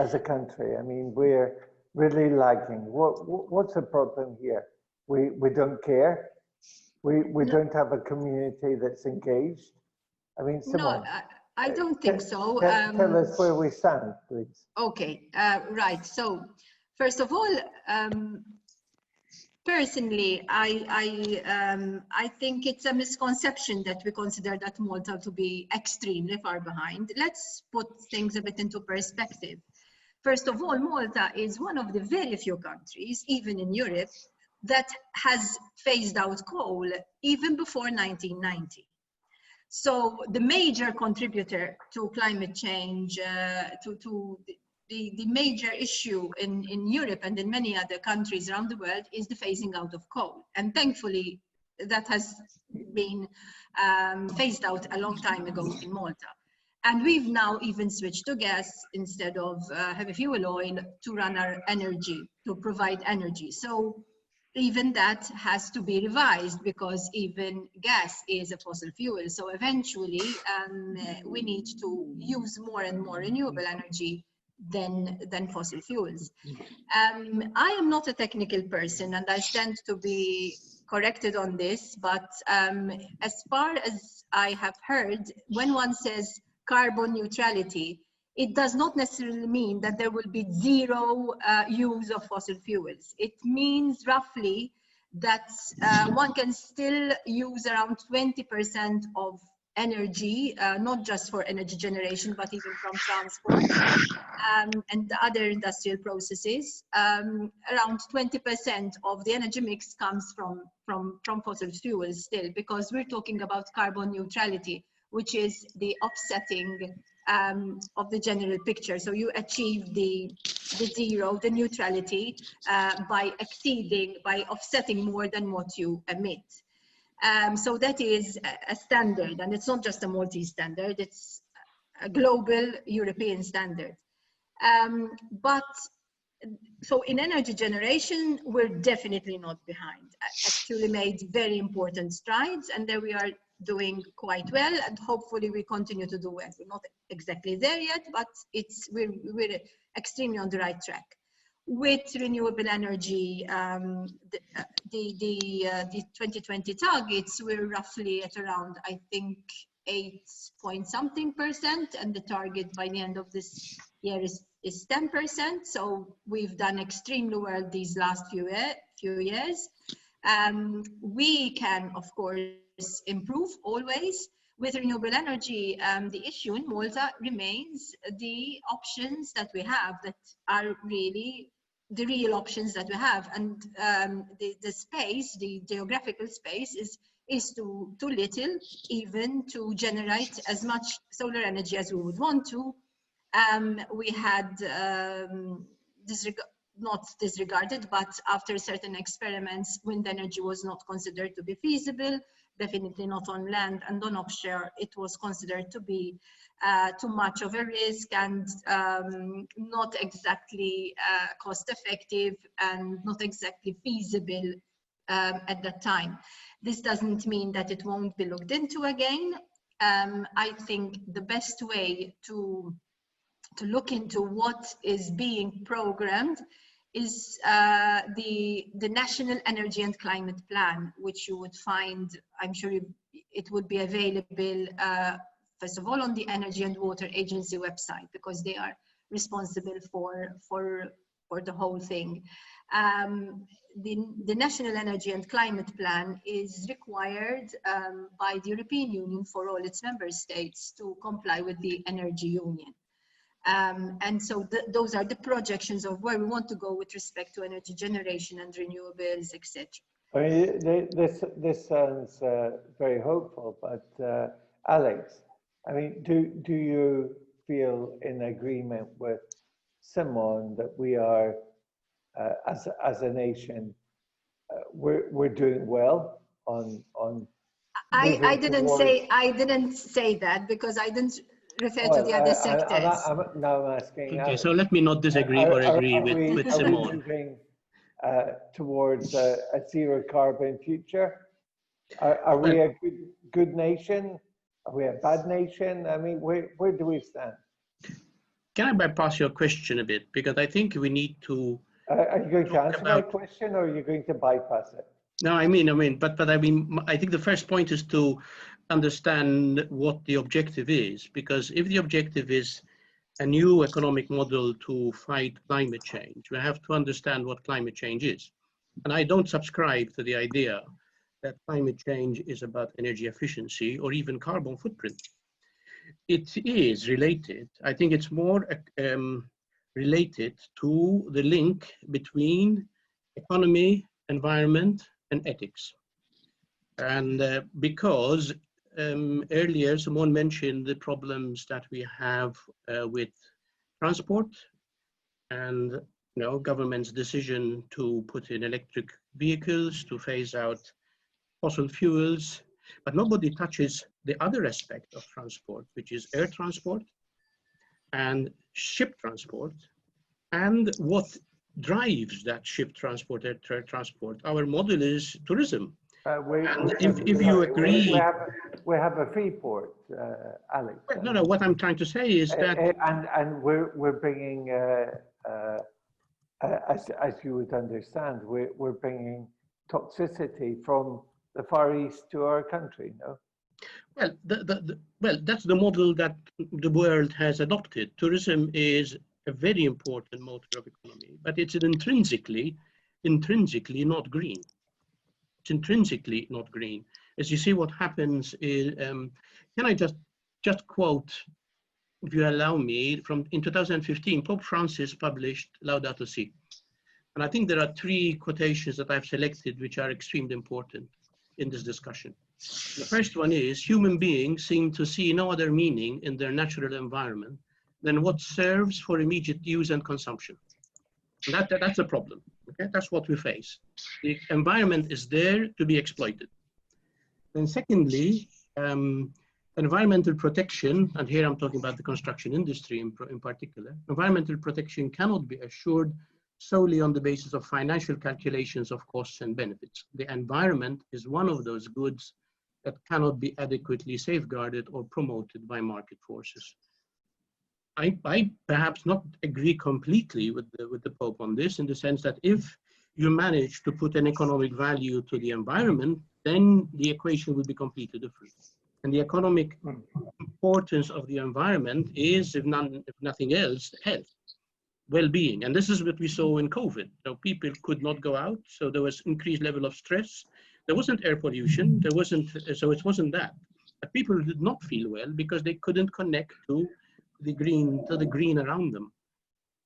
as a country? I mean, we're really lagging. What's the problem here? We don't care. We don't have a community that's engaged. I mean, Simone, no, I don't think so. Tell us where we stand, please. Okay, right. So, first of all, personally, I think it's a misconception that we consider that Malta to be extremely far behind. Let's put things a bit into perspective. First of all, Malta is one of the very few countries, even in Europe, that has phased out coal even before 1990. So the major contributor to climate change, the major issue in Europe and in many other countries around the world is the phasing out of coal. And thankfully, that has been phased out a long time ago in Malta. And we've now even switched to gas instead of heavy fuel oil to run our energy, to provide energy. So even that has to be revised because even gas is a fossil fuel. So eventually we need to use more and more renewable energy than fossil fuels. I am not a technical person and I stand to be corrected on this, but as far as I have heard, when one says carbon neutrality, it does not necessarily mean that there will be zero use of fossil fuels. It means roughly that one can still use around 20% of energy, not just for energy generation, but even from transport and other industrial processes. Around 20% of the energy mix comes from fossil fuels still, because we're talking about carbon neutrality, which is the offsetting of the general picture. So you achieve the zero, the neutrality, by offsetting more than what you emit. So that is a standard, and it's not just a Maltese standard, it's a global European standard. So in energy generation, we're definitely not behind. Actually made very important strides, and there we are doing quite well, and hopefully we continue to do well. We're not exactly there yet, but we're extremely on the right track. With renewable energy, the 2020 targets, we're roughly at around, I think, 8-point-something%, and the target by the end of this year is 10%. So we've done extremely well these last few years. We can, of course, improve always. With renewable energy, the issue in Malta remains the options that we have that are really the real options that we have, and the space, the geographical space is too little even to generate as much solar energy as we would want to. We had not disregarded, but after certain experiments, wind energy was not considered to be feasible, definitely not on land, and on offshore it was considered to be too much of a risk and not exactly cost effective and not exactly feasible at that time. This doesn't mean that it won't be looked into again. I think the best way to look into what is being programmed is the National Energy and Climate Plan, which you would find, I'm sure it would be available, first of all, on the Energy and Water Agency website, because they are responsible for the whole thing. The National Energy and Climate Plan is required by the European Union for all its member states to comply with the Energy Union. And so those are the projections of where we want to go with respect to energy generation and renewables, etc. I mean, this sounds very hopeful, but Alex, I mean, do you feel in agreement with Simone that we are, as a nation, we're doing well on? I didn't say that, because I didn't refer to the other sectors. Now I'm asking. Okay, so let me not disagree or agree with Simone. Are we moving towards a zero carbon future? Are we a good nation? Are we a bad nation? I mean, where do we stand? Can I bypass your question a bit? Because I think we need to. Are you going to answer my question, or are you going to bypass it? No, I mean, I think the first point is to understand what the objective is, because if the objective is a new economic model to fight climate change, we have to understand what climate change is. And I don't subscribe to the idea that climate change is about energy efficiency or even carbon footprint. It is related. I think it's more related to the link between economy, environment, and ethics. And because earlier Simone mentioned the problems that we have with transport and government's decision to put in electric vehicles, to phase out fossil fuels, but nobody touches the other aspect of transport, which is air transport and ship transport, and what drives that ship transport, air transport. Our model is tourism. If you agree, we have a free port, Alex. No. What I'm trying to say is that, and we're bringing, as you would understand, we're bringing toxicity from the Far East to our country. No. Well, that's the model that the world has adopted. Tourism is a very important motor of economy, but it's intrinsically not green. It's intrinsically not green. As you see, what happens is, can I just quote, if you allow me, in 2015, Pope Francis published Laudato Si. And I think there are three quotations that I've selected which are extremely important in this discussion. The first one is, human beings seem to see no other meaning in their natural environment than what serves for immediate use and consumption. And that's a problem. Okay, that's what we face. The environment is there to be exploited. And secondly, environmental protection, and here I'm talking about the construction industry in particular, environmental protection cannot be assured solely on the basis of financial calculations of costs and benefits. The environment is one of those goods that cannot be adequately safeguarded or promoted by market forces. I perhaps not agree completely with the Pope on this, in the sense that if you manage to put an economic value to the environment, then the equation will be completely different. And the economic importance of the environment is, if nothing else, health, well-being. And this is what we saw in COVID. So people could not go out, so there was increased level of stress. There wasn't air pollution, so it wasn't that. But people did not feel well because they couldn't connect to the green around them.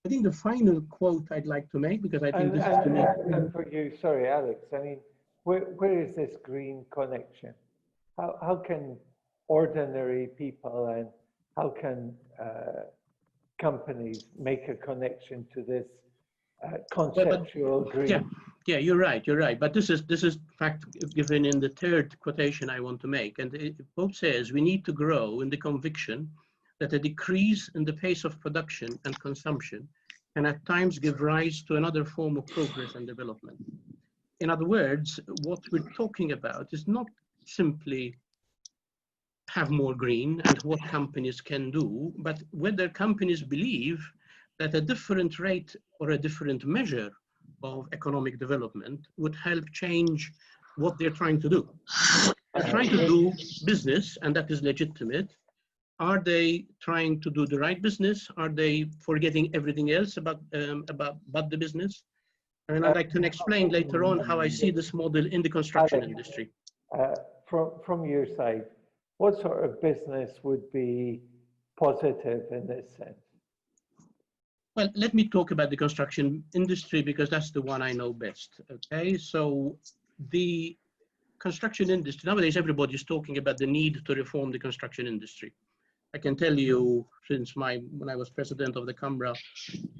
I think the final quote I'd like to make, because I think this is to me. And for you, sorry, Alex, I mean, where is this green connection? How can ordinary people and how can companies make a connection to this conceptual green? Yeah, you're right. But this is fact given in the third quotation I want to make. And the Pope says we need to grow in the conviction that a decrease in the pace of production and consumption can at times give rise to another form of progress and development. In other words, what we're talking about is not simply have more green and what companies can do, but whether companies believe that a different rate or a different measure of economic development would help change what they're trying to do. They're trying to do business, and that is legitimate. Are they trying to do the right business? Are they forgetting everything else about the business? And I can explain later on how I see this model in the construction industry. From your side, what sort of business would be positive in this sense? Well, let me talk about the construction industry because that's the one I know best. Okay, so the construction industry, nowadays everybody's talking about the need to reform the construction industry. I can tell you, since when I was president of the Camera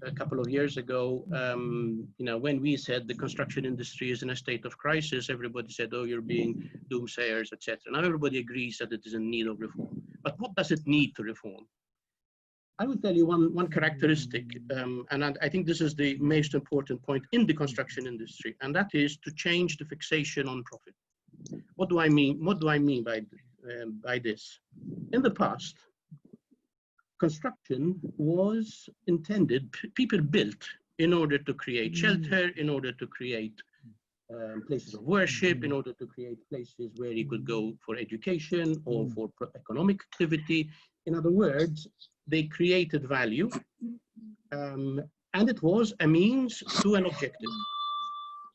a couple of years ago, when we said the construction industry is in a state of crisis, everybody said, oh, you're being doomsayers, etc. Now everybody agrees that it is in need of reform. But what does it need to reform? I will tell you one characteristic, and I think this is the most important point in the construction industry, and that is to change the fixation on profit. What do I mean? What do I mean by this? In the past, construction was intended, people built in order to create shelter, in order to create places of worship, in order to create places where you could go for education or for economic activity. In other words, they created value, and it was a means to an objective.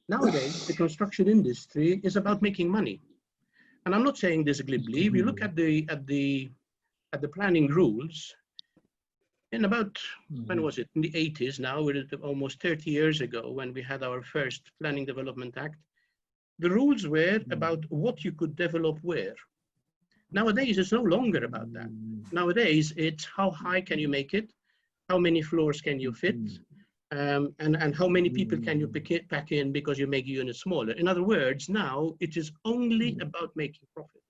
Nowadays, the construction industry is about making money. And I'm not saying this glibly. If you look at the planning rules, in about, when was it? In the 80s now, we're at almost 30 years ago when we had our first Planning Development Act. The rules were about what you could develop where. Nowadays, it's no longer about that. Nowadays, it's how high can you make it? How many floors can you fit? And how many people can you pack in because you make units smaller? In other words, now it is only about making profit.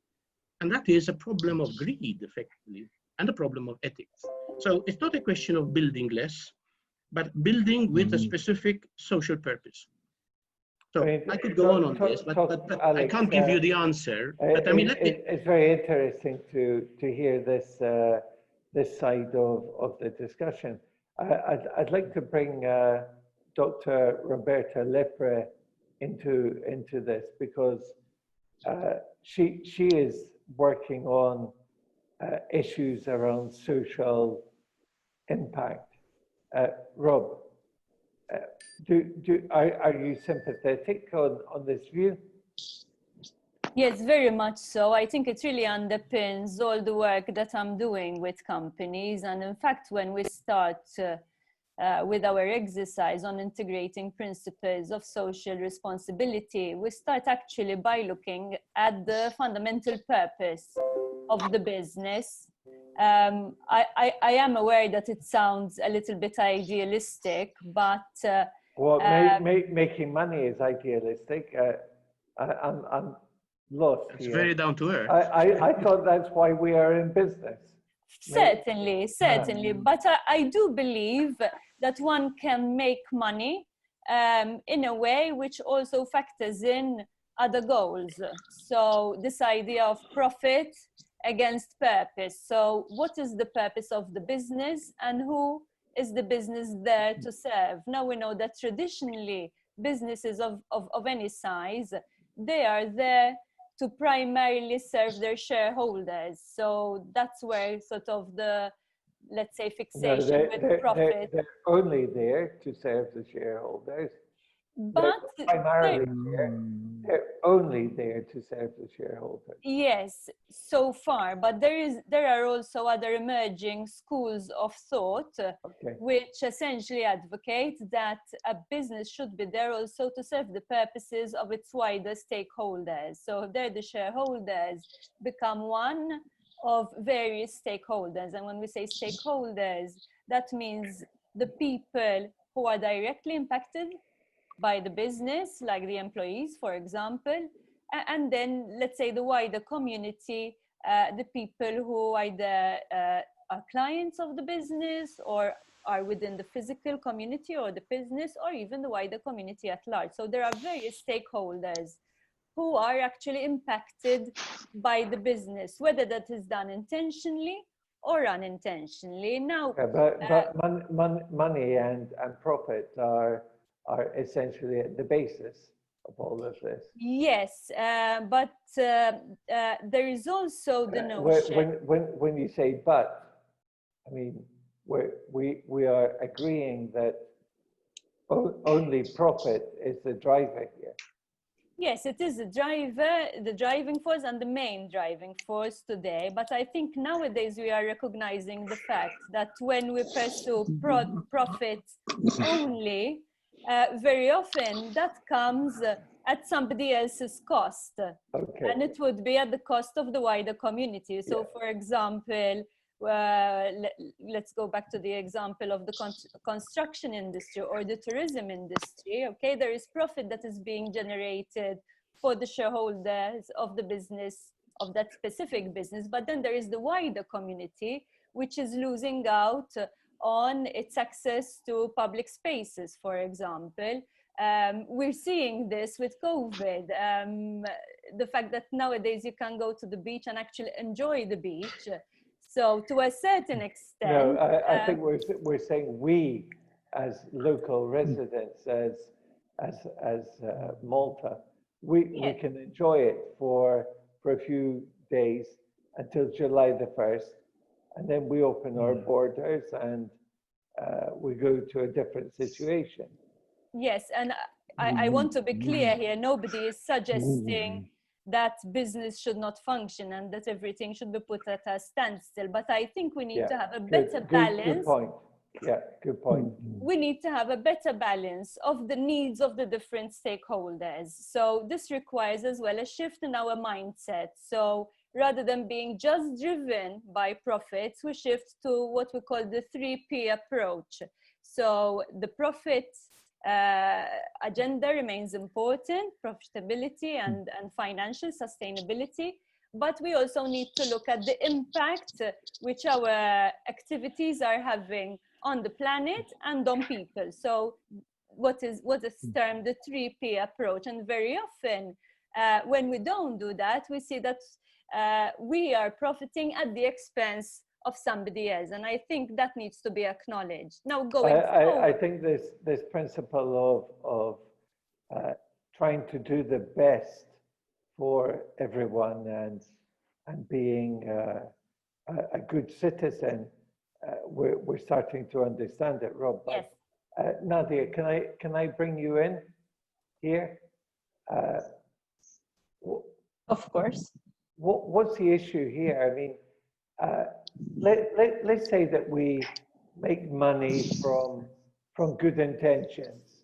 And that is a problem of greed, effectively, and a problem of ethics. So it's not a question of building less, but building with a specific social purpose. So I could go on this, but Alex, I can't give you the answer. But I mean, it's very interesting to hear this this side of the discussion. I'd like to bring Dr. Roberta Lepre into this because she is working on issues around social impact. Rob, are you sympathetic on this view? Yes, very much so. I think it really underpins all the work that I'm doing with companies. And in fact, when we start with our exercise on integrating principles of social responsibility, we start actually by looking at the fundamental purpose of the business. I am aware that it sounds a little bit idealistic, but making money is idealistic. I'm lost. It's here. very down to earth. I thought that's why we are in business. Certainly. But I do believe that one can make money in a way which also factors in other goals. So this idea of profit against purpose. So what is the purpose of the business and who is the business there to serve? Now we know that traditionally businesses of any size, they are there to primarily serve their shareholders. So that's where sort of the, let's say, fixation with profit. They're only there to serve the shareholders. But they're only there to serve the shareholders. Yes, so far. But there are also other emerging schools of thought which essentially advocate that a business should be there also to serve the purposes of its wider stakeholders. So there the shareholders become one of various stakeholders. And when we say stakeholders, that means the people who are directly impacted by the business, like the employees, for example, and then let's say the wider community, the people who either are clients of the business or are within the physical community or the business, or even the wider community at large. So there are various stakeholders who are actually impacted by the business, whether that is done intentionally or unintentionally. Now, but money and profit are essentially at the basis of all of this. Yes, but there is also the notion. When you say but, I mean, we are agreeing that only profit is the driver here. Yes, it is the driver, the driving force and the main driving force today. But I think nowadays we are recognizing the fact that when we pursue profit only, very often that comes at somebody else's cost. And it would be at the cost of the wider community. So for example, let's go back to the example of the construction industry or the tourism industry. Okay, there is profit that is being generated for the shareholders of the business, of that specific business, but then there is the wider community which is losing out on its access to public spaces, for example. We're seeing this with COVID. The fact that nowadays you can go to the beach and actually enjoy the beach. So to a certain extent, no, I think we're saying we, as local residents, as Malta, we can enjoy it for a few days until July the 1st, and then we open our borders and we go to a different situation. Yes, and I want to be clear here. Nobody is suggesting that business should not function and that everything should be put at a standstill. But I think we need to have a better balance. Good point. Yeah, good point. We need to have a better balance of the needs of the different stakeholders. So this requires as well a shift in our mindset. So rather than being just driven by profits, we shift to what we call the 3P approach. So the profit agenda remains important, profitability and financial sustainability, but we also need to look at the impact which our activities are having on the planet and on people. So what is termed the 3P approach, and very often when we don't do that, we see that we are profiting at the expense of somebody else, and I think that needs to be acknowledged. Now going forward, I think this principle of trying to do the best for everyone and being a good citizen, we're starting to understand it, Rob. Yes. Nadia, can I bring you in here? Of course. What's the issue here? I mean, let's say that we make money from good intentions.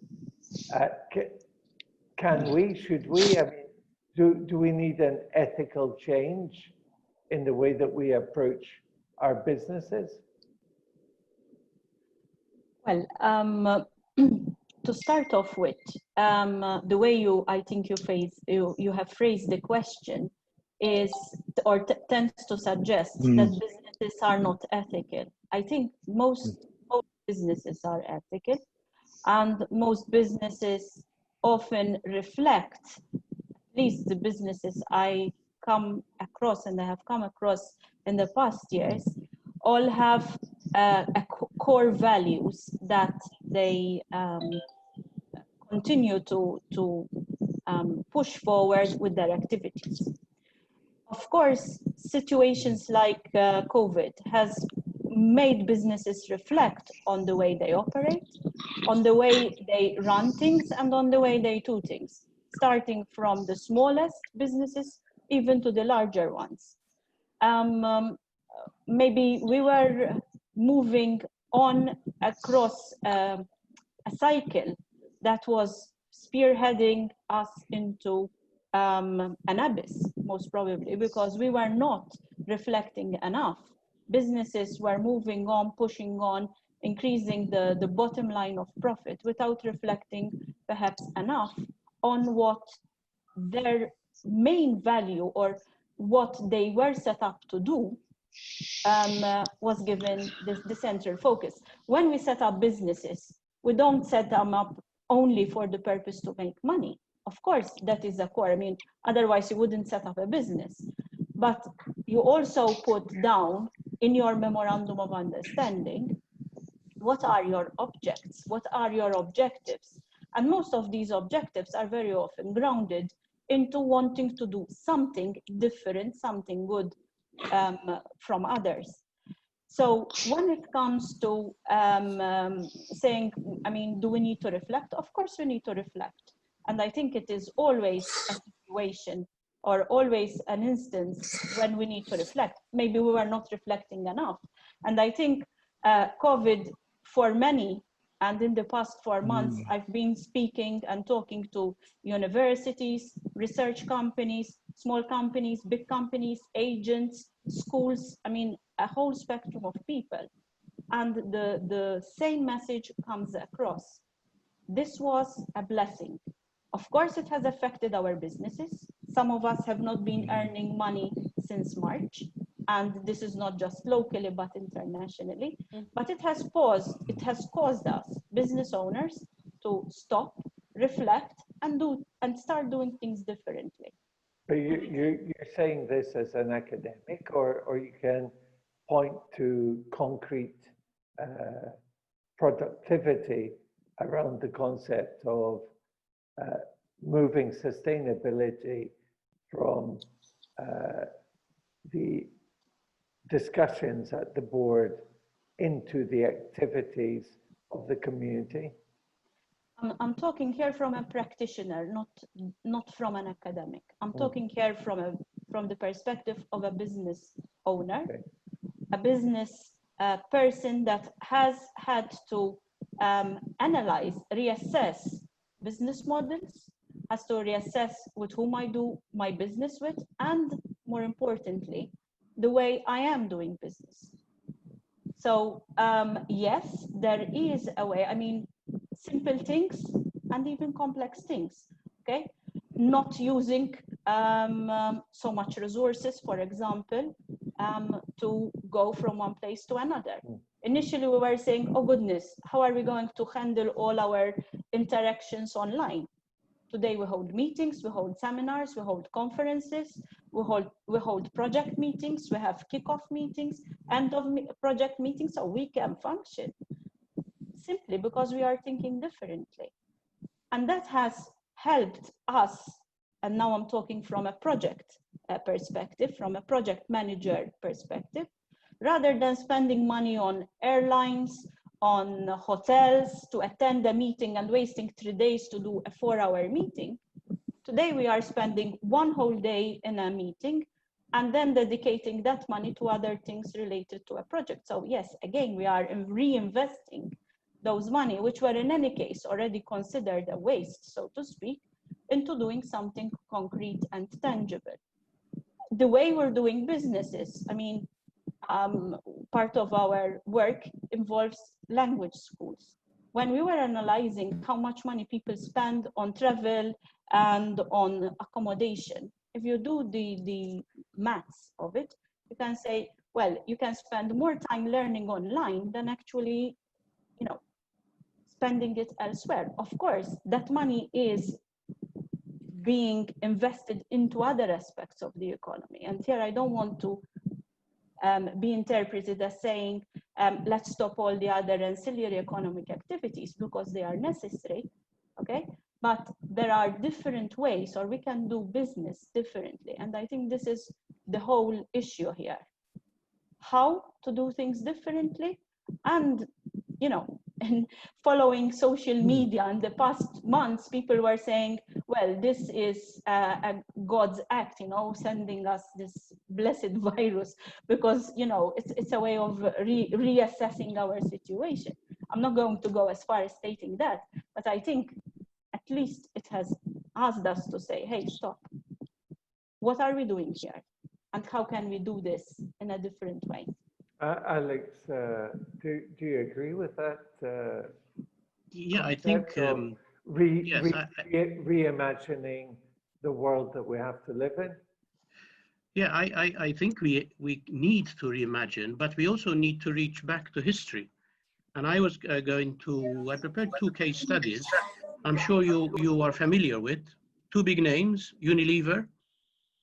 Should we? I mean, do we need an ethical change in the way that we approach our businesses? Well, to start off with, the way I think you have phrased the question is, or tends to suggest that businesses are not ethical. I think most businesses are ethical, and most businesses often reflect, at least the businesses I come across and I have come across in the past years, all have core values that they continue to push forward with their activities. Of course, situations like COVID has made businesses reflect on the way they operate, on the way they run things, and on the way they do things, starting from the smallest businesses even to the larger ones. Maybe we were moving on across a cycle that was spearheading us into an abyss, most probably, because we were not reflecting enough. Businesses were moving on, pushing on, increasing the bottom line of profit without reflecting perhaps enough on what their main value or what they were set up to do was given the central focus. When we set up businesses, we don't set them up only for the purpose to make money. Of course, that is the core. I mean, otherwise you wouldn't set up a business. But you also put down in your memorandum of understanding, what are your objects? What are your objectives? And most of these objectives are very often grounded into wanting to do something different, something good from others. So when it comes to saying, I mean, do we need to reflect? Of course we need to reflect. And I think it is always a situation or always an instance when we need to reflect. Maybe we were not reflecting enough. And I think COVID, for many, and in the past 4 months, I've been speaking and talking to universities, research companies, small companies, big companies, agents, schools, I mean, a whole spectrum of people. And the same message comes across. This was a blessing. Of course, it has affected our businesses. Some of us have not been earning money since March. And this is not just locally, but internationally. But it has caused us, business owners, to stop, reflect, and start doing things differently. But you're saying this as an academic, or you can point to concrete productivity around the concept of moving sustainability from the discussions at the board into the activities of the community? I'm talking here from a practitioner, not from an academic. I'm talking here from the perspective of a business owner, okay. A business person that has had to analyze, reassess business models, has to reassess with whom I do my business with, and more importantly, the way I am doing business. So yes, there is a way, I mean, simple things and even complex things, okay? Not using so much resources, for example, to go from one place to another. Initially, we were saying, oh goodness, how are we going to handle all our interactions online? Today, we hold meetings, we hold seminars, we hold conferences, we hold project meetings, we have kickoff meetings, end of project meetings, so we can function simply because we are thinking differently. And that has helped us, and now I'm talking from a project perspective, from a project manager perspective, rather than spending money on airlines, on hotels to attend a meeting and wasting 3 days to do a 4-hour meeting. Today we are spending 1 whole day in a meeting and then dedicating that money to other things related to a project. So yes, again, we are reinvesting those money, which were in any case already considered a waste, so to speak, into doing something concrete and tangible. The way we're doing businesses, I mean, part of our work involves language schools. When we were analyzing how much money people spend on travel and on accommodation, if you do the maths of it, you can say, well, you can spend more time learning online than actually, you know, spending it elsewhere. Of course, that money is being invested into other aspects of the economy. And here I don't want to be interpreted as saying, let's stop all the other ancillary economic activities because they are necessary, okay? But there are different ways, or we can do business differently. And I think this is the whole issue here. How to do things differently, and, you know, and following social media in the past months, people were saying, well, this is a God's act, you know, sending us this blessed virus because, you know, it's a way of reassessing our situation. I'm not going to go as far as stating that, but I think at least it has asked us to say, hey, stop. What are we doing here? And how can we do this in a different way? Alex, do you agree with that? Yeah, I think reimagining the world that we have to live in. Yeah, I think we need to reimagine, but we also need to reach back to history. And I was I prepared 2 case studies. I'm sure you are familiar with 2 big names: Unilever,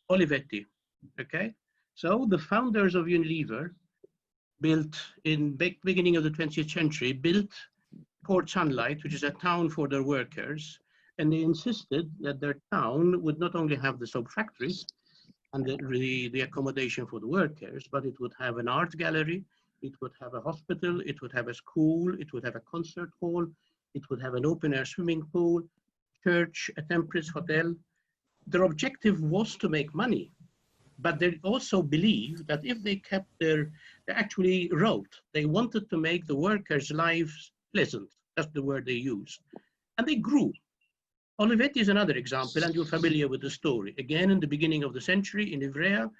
Olivetti. Okay, so the founders of Unilever built in beginning of the 20th century, built Port Sunlight, which is a town for their workers. And they insisted that their town would not only have the soap factories and the accommodation for the workers, but it would have an art gallery, it would have a hospital, it would have a school, it would have a concert hall, it would have an open air swimming pool, church, a temperance hotel. Their objective was to make money. But they also believed that if they kept they actually wrote, they wanted to make the workers' lives pleasant. That's the word they used. And they grew. Olivetti is another example, and you're familiar with the story. Again, in the beginning of the century in Ivrea,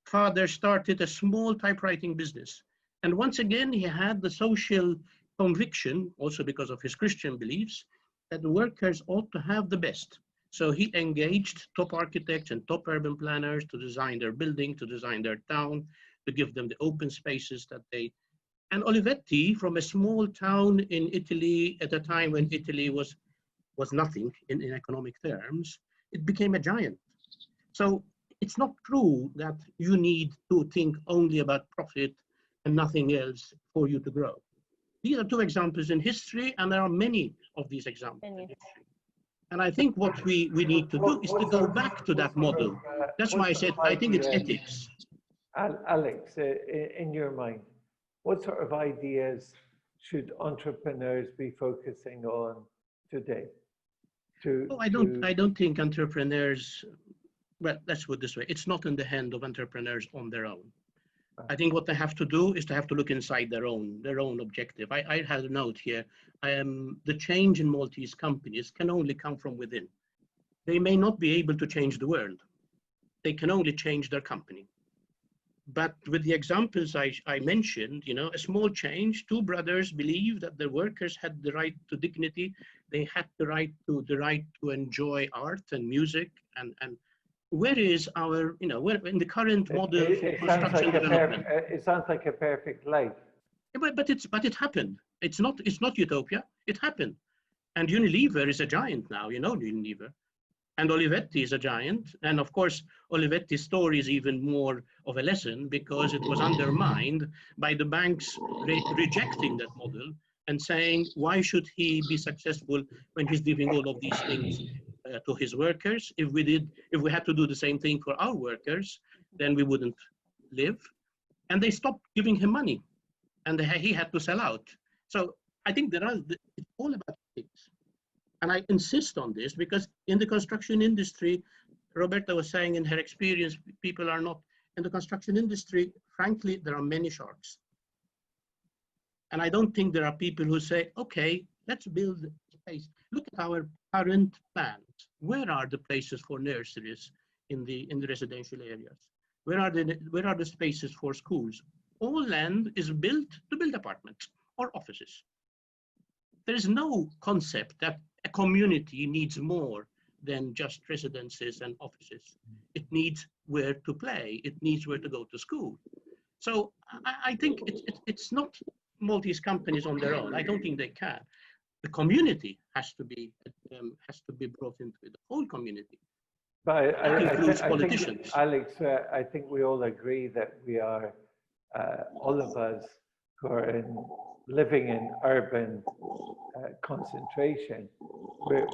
father started a small typewriting business. And once again, he had the social conviction, also because of his Christian beliefs, that the workers ought to have the best. So he engaged top architects and top urban planners to design their building, to design their town, to give them the open spaces that they... And Olivetti, from a small town in Italy at a time when Italy was nothing in economic terms, it became a giant. So it's not true that you need to think only about profit and nothing else for you to grow. These are two examples in history, and there are many of these examples in history. And I think what we need to do is to go back to that model. That's why I said I think it's ethics. Alex, in your mind, what sort of ideas should entrepreneurs be focusing on today? I don't think entrepreneurs, well, let's put it this way, it's not in the hand of entrepreneurs on their own. I think what they have to do is they have to look inside their own objective. I had a note here. The change in Maltese companies can only come from within. They may not be able to change the world. They can only change their company. But with the examples I mentioned, you know, a small change, two brothers believe that their workers had the right to dignity. They had the right to enjoy art and music. And where is our, you know, where in the current model for construction development? It sounds like a perfect life. Yeah, but it happened. It's not utopia. It happened. And Unilever is a giant now. You know Unilever. And Olivetti is a giant. And of course, Olivetti's story is even more of a lesson because it was undermined by the banks rejecting that model and saying, why should he be successful when he's giving all of these things to his workers? If we had to do the same thing for our workers, then we wouldn't live. And they stopped giving him money and he had to sell out. So I think it's all about things. And I insist on this because in the construction industry, Roberta was saying in her experience, people are not in the construction industry. Frankly, there are many sharks. And I don't think there are people who say, okay, let's build space. Look at our current plans. Where are the places for nurseries in the residential areas? Where are the spaces for schools? All land is built to build apartments or offices. There is no concept that a community needs more than just residences and offices. It needs where to play. It needs where to go to school. So I think it's not Maltese companies on their own. I don't think they can. The community has to be brought into it, the whole community. But politicians. Think, Alex, I think we all agree that we are, all of us who are living in urban concentration,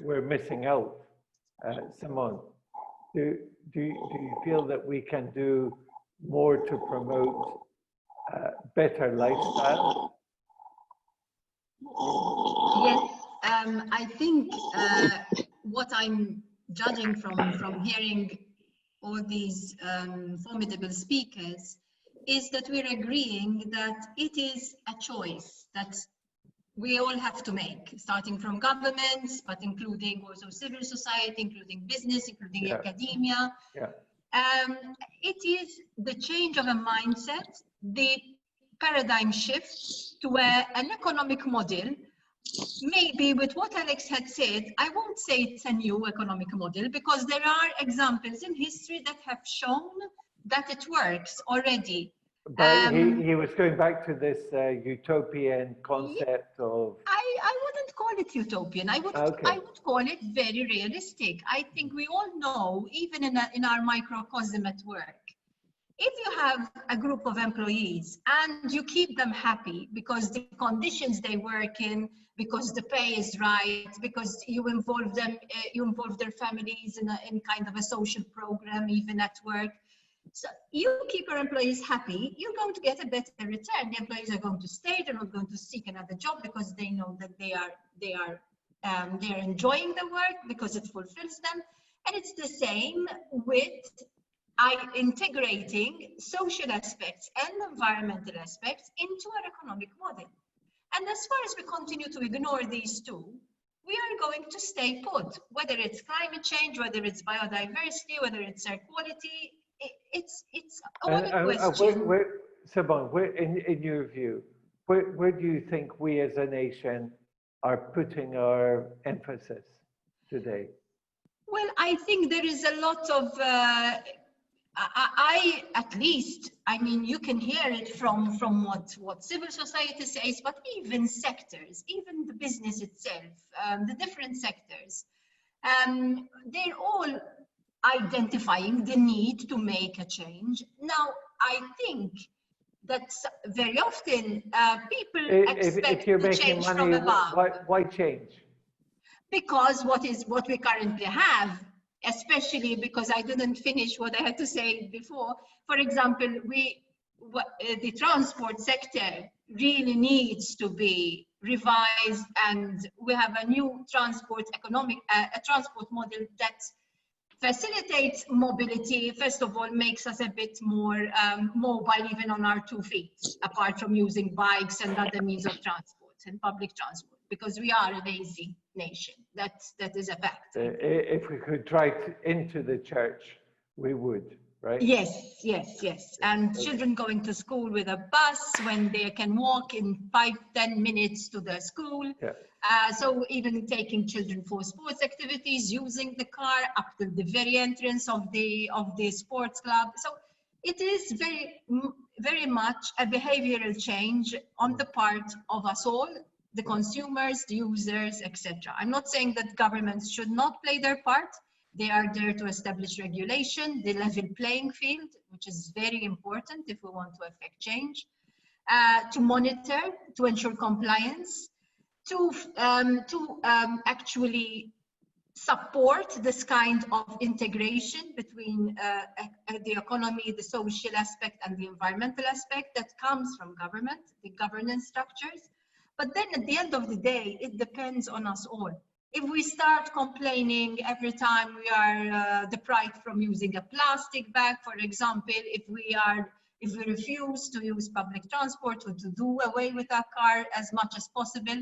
we're missing out. Simone, do you feel that we can do more to promote better lifestyle? Yes, I think what I'm judging from hearing all these formidable speakers is that we're agreeing that it is a choice that we all have to make, starting from governments, but including also civil society, including business, including academia. Yeah. It is the change of a mindset, the paradigm shift to an economic model. Maybe with what Alex had said, I won't say it's a new economic model because there are examples in history that have shown that it works already. But he was going back to this utopian concept of... I wouldn't call it utopian. I would call it very realistic. I think we all know, even in our microcosm at work, if you have a group of employees and you keep them happy because the conditions they work in, because the pay is right, because you involve them, you involve their families in kind of a social program, even at work. So you keep your employees happy, you're going to get a better return. The employees are going to stay, they're not going to seek another job because they know that they are enjoying the work because it fulfills them. And it's the same with integrating social aspects and environmental aspects into our economic model. And as far as we continue to ignore these two, we are going to stay put, whether it's climate change, whether it's biodiversity, whether it's air quality. It's all a question. Simone, in your view, where do you think we as a nation are putting our emphasis today? Well, I think there is a lot of, I mean, you can hear it from what civil society says, but even sectors, even the business itself, the different sectors, they're all identifying the need to make a change. Now, I think that very often people expect you're the making change money, from above. why change? Because what we currently have, especially because I didn't finish what I had to say before. For example, the transport sector really needs to be revised, and we have a new transport transport model that facilitates mobility. First of all, makes us a bit more mobile even on our 2 feet, apart from using bikes and other means of transport and public transport, because we are a lazy nation. That is a fact. If we could drive into the church, we would, right? Yes, yes, yes. And children going to school with a bus when they can walk in 5-10 minutes to the school. Yeah. So even taking children for sports activities, using the car up to the very entrance of the sports club. So it is very much a behavioral change on the part of us all, the consumers, the users, etc. I'm not saying that governments should not play their part. They are there to establish regulation, the level playing field, which is very important if we want to affect change, to monitor, to ensure compliance, to actually support this kind of integration between the economy, the social aspect, and the environmental aspect that comes from government, the governance structures. But then at the end of the day, it depends on us all. If we start complaining every time we are deprived from using a plastic bag, for example, if we refuse to use public transport or to do away with our car as much as possible,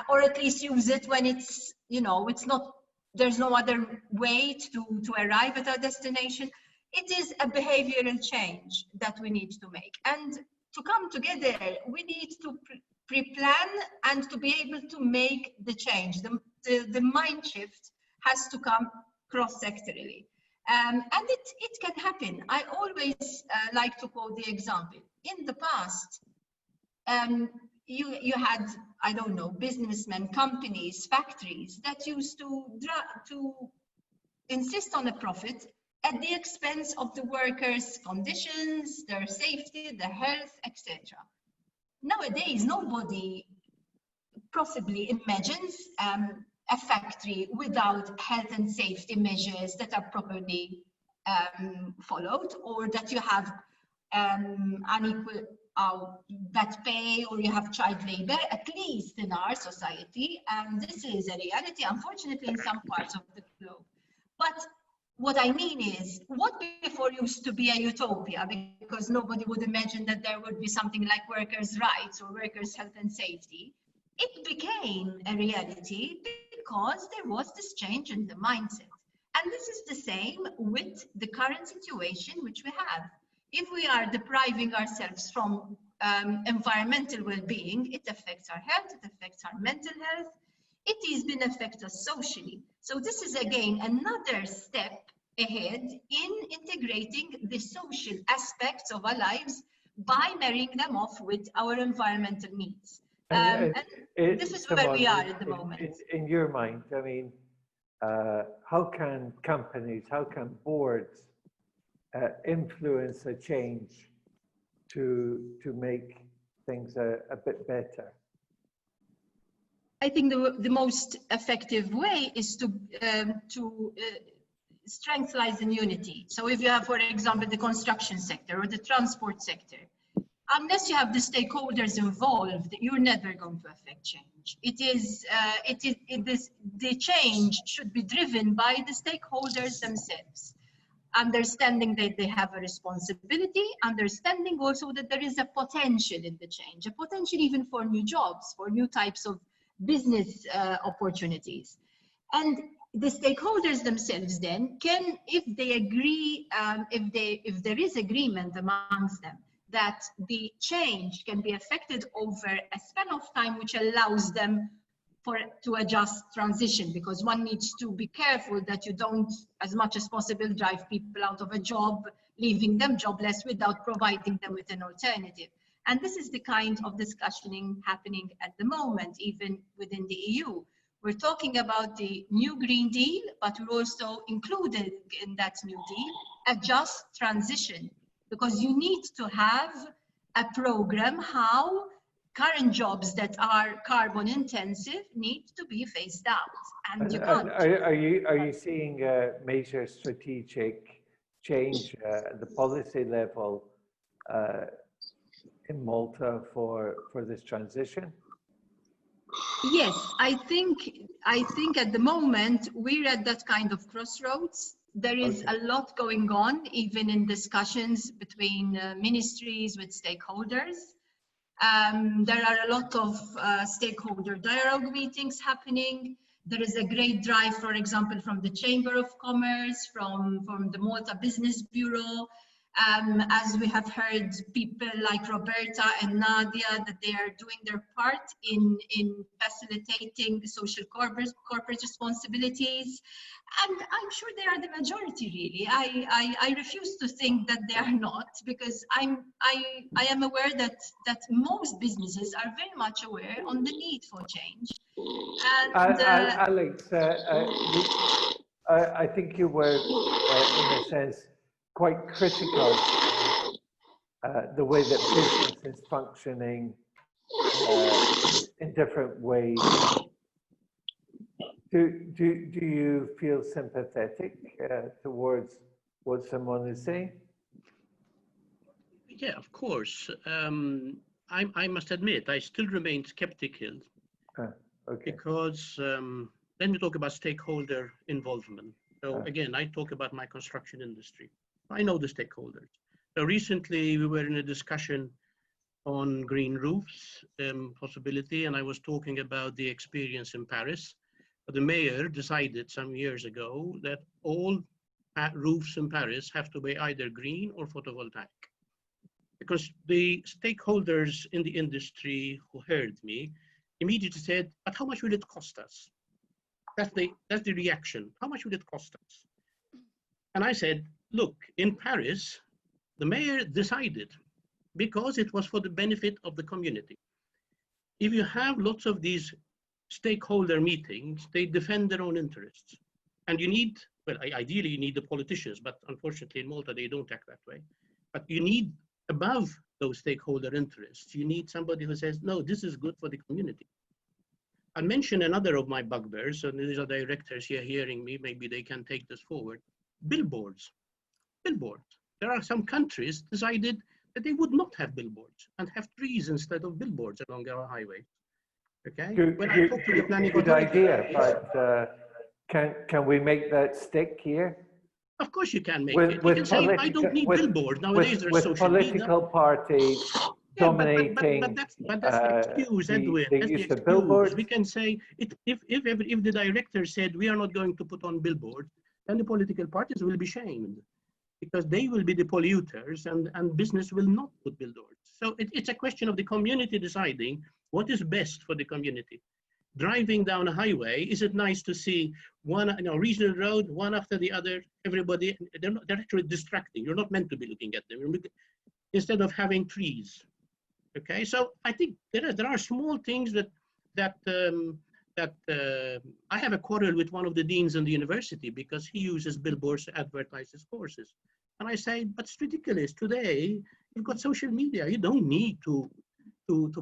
or at least use it when it's, it's not, there's no other way to arrive at our destination, it is a behavioral change that we need to make. And to come together, we need to pre-plan and to be able to make the change. The mind shift has to come cross-sectorally. And it can happen. I always like to quote the example. In the past, you had, I don't know, businessmen, companies, factories that used to insist on a profit at the expense of the workers' conditions, their safety, their health, etc. Nowadays, nobody possibly imagines a factory without health and safety measures that are properly followed, or that you have unequal bad pay, or you have child labor, at least in our society. And this is a reality, unfortunately, in some parts of the globe. But what I mean is, what before used to be a utopia, because nobody would imagine that there would be something like workers' rights or workers' health and safety, it became a reality because there was this change in the mindset. And this is the same with the current situation which we have. If we are depriving ourselves from environmental well-being, it affects our health, it affects our mental health, it is going to affect us socially. So this is again another step ahead in integrating the social aspects of our lives by marrying them off with our environmental needs. And this is where we are at the moment. In your mind, I mean, how can companies, how can boards influence a change to make things a bit better? I think the most effective way is to strengthenize in unity. So if you have, for example, the construction sector or the transport sector, unless you have the stakeholders involved, you're never going to affect change. The change should be driven by the stakeholders themselves, understanding that they have a responsibility, understanding also that there is a potential in the change, a potential even for new jobs, for new types of business opportunities. And the stakeholders themselves then can, if they agree, if there is agreement amongst them that the change can be affected over a span of time which allows them to adjust transition, because one needs to be careful that you don't, as much as possible, drive people out of a job, leaving them jobless without providing them with an alternative. And this is the kind of discussioning happening at the moment, even within the EU, We're talking about the new Green Deal, but we're also included in that new deal a just transition, because you need to have a program how current jobs that are carbon intensive need to be phased out. And you can't. Are you seeing a major strategic change at the policy level in Malta for this transition? Yes, I think at the moment we're at that kind of crossroads. There is a lot going on, even in discussions between ministries with stakeholders. There are a lot of stakeholder dialogue meetings happening. There is a great drive, for example, from the Chamber of Commerce, from the Malta Business Bureau. As we have heard, people like Roberta and Nadia, that they are doing their part in facilitating the social corporate responsibilities. And I'm sure they are the majority, really. I refuse to think that they are not, because I am aware that most businesses are very much aware on the need for change. And Alex, I think you were, in a sense, quite critical of the way that business is functioning in different ways. Do you feel sympathetic towards what Simone is saying? Yeah, of course. I must admit, I still remain skeptical because then we talk about stakeholder involvement. So again, I talk about my construction industry. I know the stakeholders. So recently we were in a discussion on green roofs possibility, and I was talking about the experience in Paris. The mayor decided some years ago that all roofs in Paris have to be either green or photovoltaic. Because the stakeholders in the industry who heard me immediately said, but how much will it cost us? That's the reaction. How much will it cost us? And I said, look, in Paris, the mayor decided because it was for the benefit of the community. If you have lots of these stakeholder meetings, they defend their own interests. And you need, well, ideally you need the politicians, but unfortunately in Malta, they don't act that way. But you need, above those stakeholder interests, you need somebody who says, no, this is good for the community. I'll mention another of my bugbears, and these are directors here hearing me, maybe they can take this forward. Billboards. There are some countries decided that they would not have billboards and have trees instead of billboards along our highways. Okay. Good idea, but can we make that stick here? Of course you can make it. You can say, I don't need billboards. Nowadays there's social political media. Parties dominating but that's the excuse, Edwin. That's the excuse. Billboards. We can say, if the director said we are not going to put on billboards, then the political parties will be shamed, because they will be the polluters and business will not put billboards. So it's a question of the community deciding what is best for the community. Driving down a highway, is it nice to see one, regional road, one after the other, everybody, they're actually distracting. You're not meant to be looking at them. Instead of having trees. Okay, so I think there are small things that I have a quarrel with one of the deans in the university because he uses billboards to advertise his courses. And I say, but it's ridiculous. Today, you've got social media. You don't need to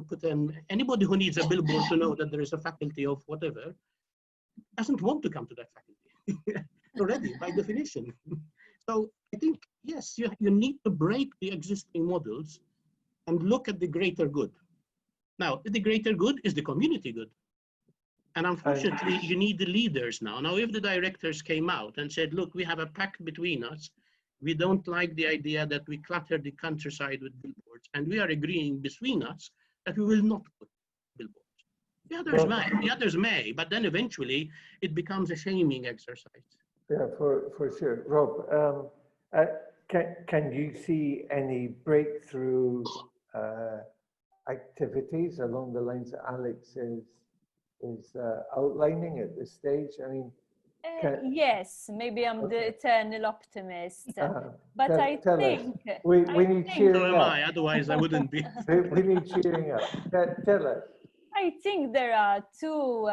put in, anybody who needs a billboard to know that there is a faculty of whatever doesn't want to come to that faculty already by definition. So I think, yes, you need to break the existing models and look at the greater good. Now, the greater good is the community good. And unfortunately, you need the leaders now. Now, if the directors came out and said, look, we have a pact between us, we don't like the idea that we clutter the countryside with billboards, and we are agreeing between us that we will not put billboards. The others may, but then eventually it becomes a shaming exercise. Yeah, for sure. Rob, can you see any breakthrough activities along the lines that Alex is outlining at this stage? I mean, yes, maybe I'm the eternal optimist, but I think we need cheering up. So am I, otherwise I wouldn't be. We need cheering up. Tell us. I think there are two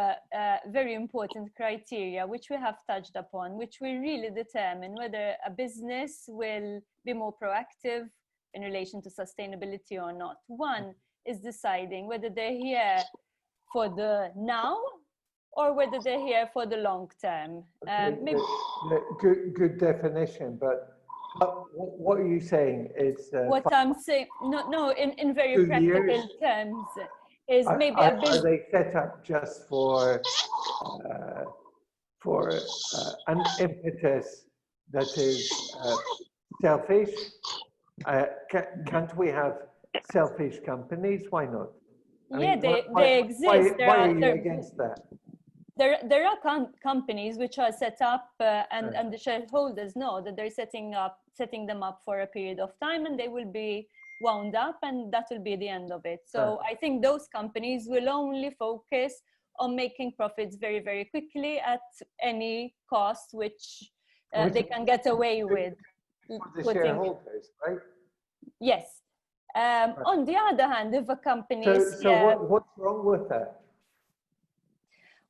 very important criteria which we have touched upon, which will really determine whether a business will be more proactive in relation to sustainability or not. One is deciding whether they're here for the now or whether they're here for the long term. Okay, good definition, but what are you saying is... what I'm saying, no, in very practical terms, is maybe a business... Are they set up just for an impetus that is selfish? Can't we have selfish companies? Why not? Yeah, they exist. Why are you against that? There are companies which are set up and the shareholders know that they're setting them up for a period of time, and they will be wound up, and that will be the end of it. So I think those companies will only focus on making profits very, very quickly at any cost which they can get away with. For the shareholders, right? Yes. On the other hand, if a company is... So what's wrong with that?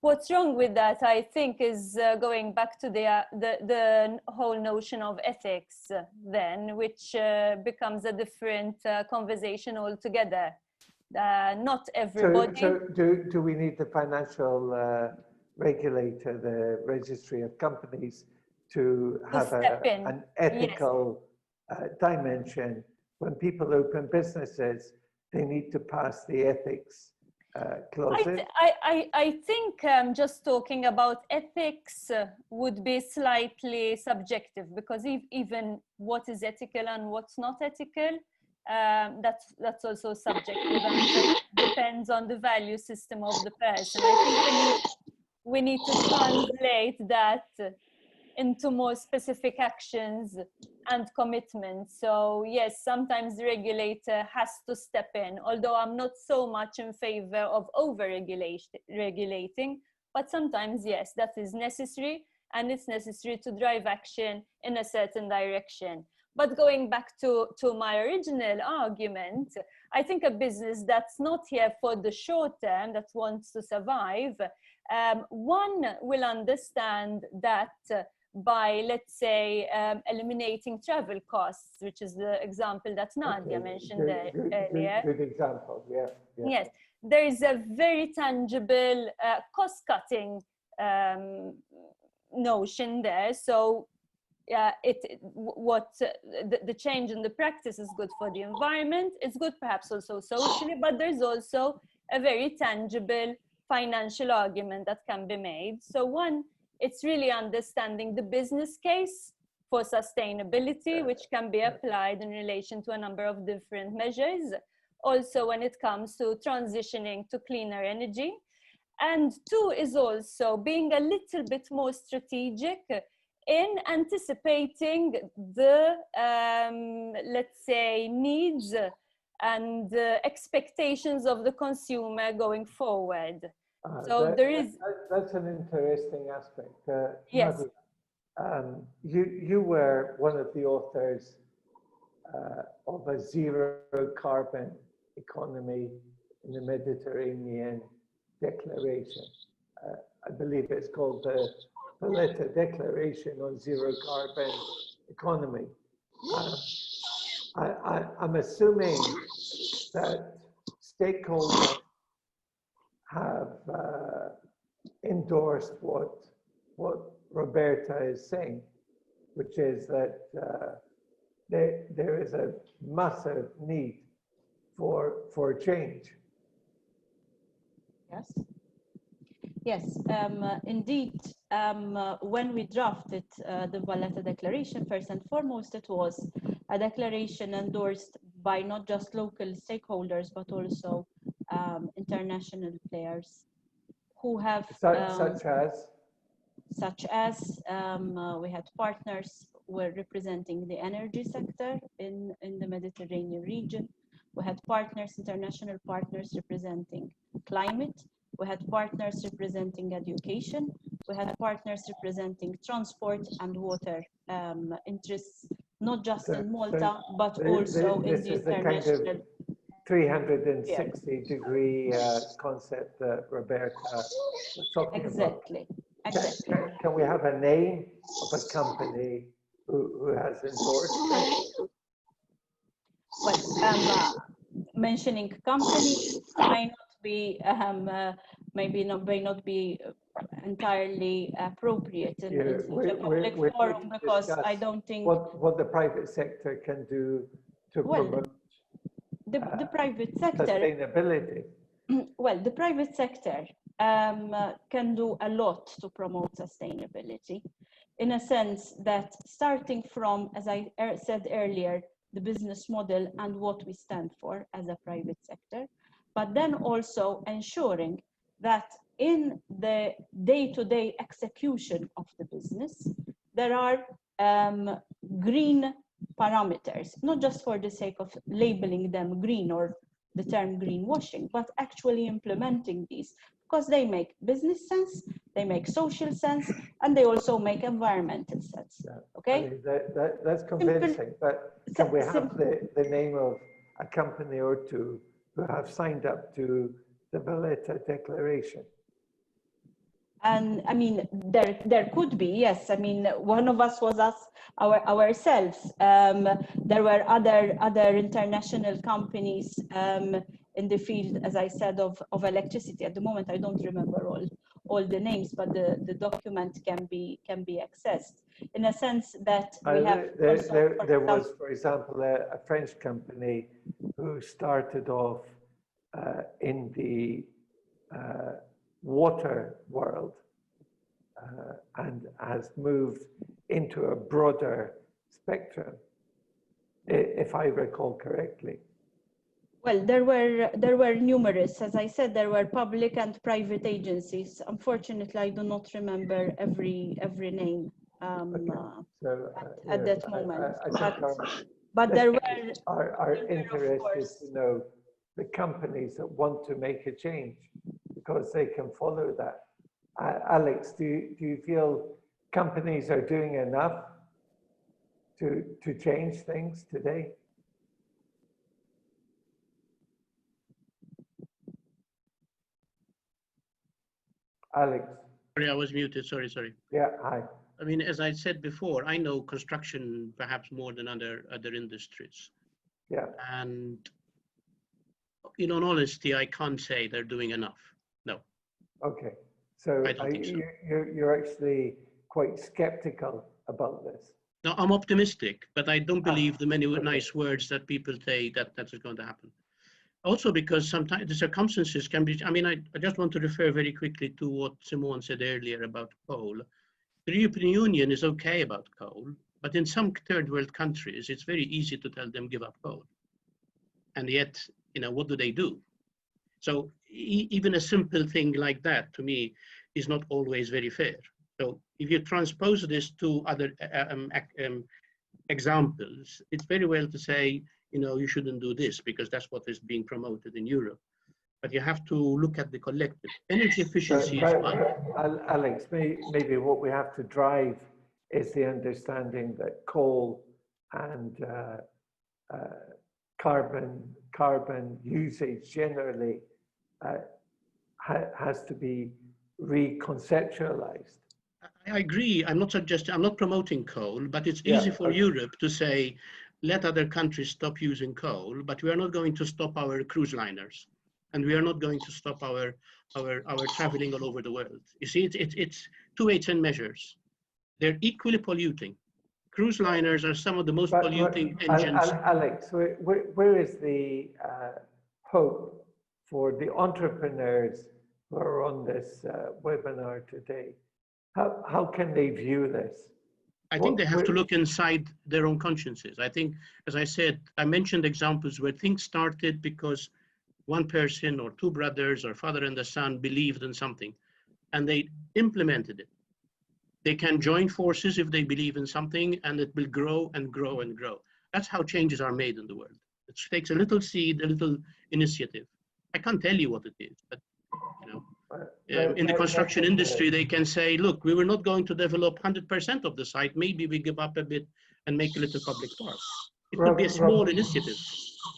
What's wrong with that, I think, is going back to the whole notion of ethics then, which becomes a different conversation altogether. Not everybody... So do we need the financial regulator, the registry of companies, to have an ethical dimension? When people open businesses, they need to pass the ethics clauses. I think just talking about ethics would be slightly subjective, because even what is ethical and what's not ethical, that's also subjective and depends on the value system of the person. I think we need to translate that into more specific actions and commitments. So yes, sometimes the regulator has to step in, although I'm not so much in favor of over-regulating, but sometimes yes, that is necessary, and it's necessary to drive action in a certain direction. But going back to my original argument, I think a business that's not here for the short term, that wants to survive, one will understand that by, let's say, eliminating travel costs, which is the example that Nadia mentioned earlier. Good example, yeah. Yes, there is a very tangible cost-cutting notion there. So the change in the practice is good for the environment. It's good perhaps also socially, but there's also a very tangible financial argument that can be made. So one, it's really understanding the business case for sustainability, which can be applied in relation to a number of different measures. Also, when it comes to transitioning to cleaner energy. And two is also being a little bit more strategic in anticipating the, let's say, needs and expectations of the consumer going forward. So that's an interesting aspect. Yes. You were one of the authors of a zero carbon economy in the Mediterranean Declaration. I believe it's called the Valletta Declaration on Zero Carbon Economy. I'm assuming that stakeholders have endorsed what Roberta is saying, which is that there is a massive need for change. Yes, indeed. When we drafted the Valletta Declaration, first and foremost, it was a declaration endorsed by not just local stakeholders, but also international players who have... Such as we had partners who were representing the energy sector in the Mediterranean region. We had partners, international partners representing climate. We had partners representing education. We had partners representing transport and water interests, not just in Malta, but also in the international... 360-degree concept that Roberta was talking about. Exactly. Can we have a name of a company who has endorsed this? Well, mentioning companies may not be may not be entirely appropriate in such a public forum, because I don't think what the private sector can do to promote the private sector sustainability. Well, the private sector can do a lot to promote sustainability, in a sense that starting from, as I said earlier, the business model and what we stand for as a private sector, but then also ensuring that in the day-to-day execution of the business, there are green parameters, not just for the sake of labeling them green or the term greenwashing, but actually implementing these, because they make business sense, they make social sense, and they also make environmental sense. Okay? I mean, that's convincing, but can we have the name of a company or two who have signed up to the Valletta Declaration? And I mean, there could be, yes. I mean, one of us was us ourselves. There were other international companies in the field, as I said, of electricity. At the moment, I don't remember all the names, but the document can be accessed in a sense that we have. There was, for example, a French company who started off in the water world and has moved into a broader spectrum, if I recall correctly. Well, there were numerous. As I said, there were public and private agencies. Unfortunately, I do not remember every name at that moment. But there were. Our interest is to know the companies that want to make a change, because they can follow that. Alex, do you feel companies are doing enough to change things today? Alex. Sorry, I was muted. Sorry. Yeah, hi. I mean, as I said before, I know construction perhaps more than other industries. Yeah. And in all honesty, I can't say they're doing enough. No. Okay. So, you're actually quite skeptical about this. No, I'm optimistic, but I don't believe the many nice words that people say that is going to happen. Also because sometimes the circumstances can be, I mean, I just want to refer very quickly to what Simone said earlier about coal. The European Union is okay about coal, but in some third world countries, it's very easy to tell them give up coal. And yet, what do? So even a simple thing like that, to me, is not always very fair. So if you transpose this to other examples, it's very well to say, you shouldn't do this because that's what is being promoted in Europe. But you have to look at the collective. Energy efficiency is one. Alex, maybe what we have to drive is the understanding that coal and carbon usage generally has to be reconceptualized. I agree. I'm not promoting coal, but it's easy for Europe to say, let other countries stop using coal, but we are not going to stop our cruise liners, and we are not going to stop our traveling all over the world. You see, it's two weights and measures. They're equally polluting. Cruise liners are some of the most polluting engines. Alex, where is the hope for the entrepreneurs who are on this webinar today? How can they view this? I think they have to look inside their own consciences. I think, as I said, I mentioned examples where things started because one person or two brothers or father and the son believed in something and they implemented it. They can join forces if they believe in something, and it will grow and grow and grow. That's how changes are made in the world. It takes a little seed, a little initiative. I can't tell you what it is, but in the construction industry, they can say, look, we were not going to develop 100% of the site. Maybe we give up a bit and make a little public park. It could be a small initiative.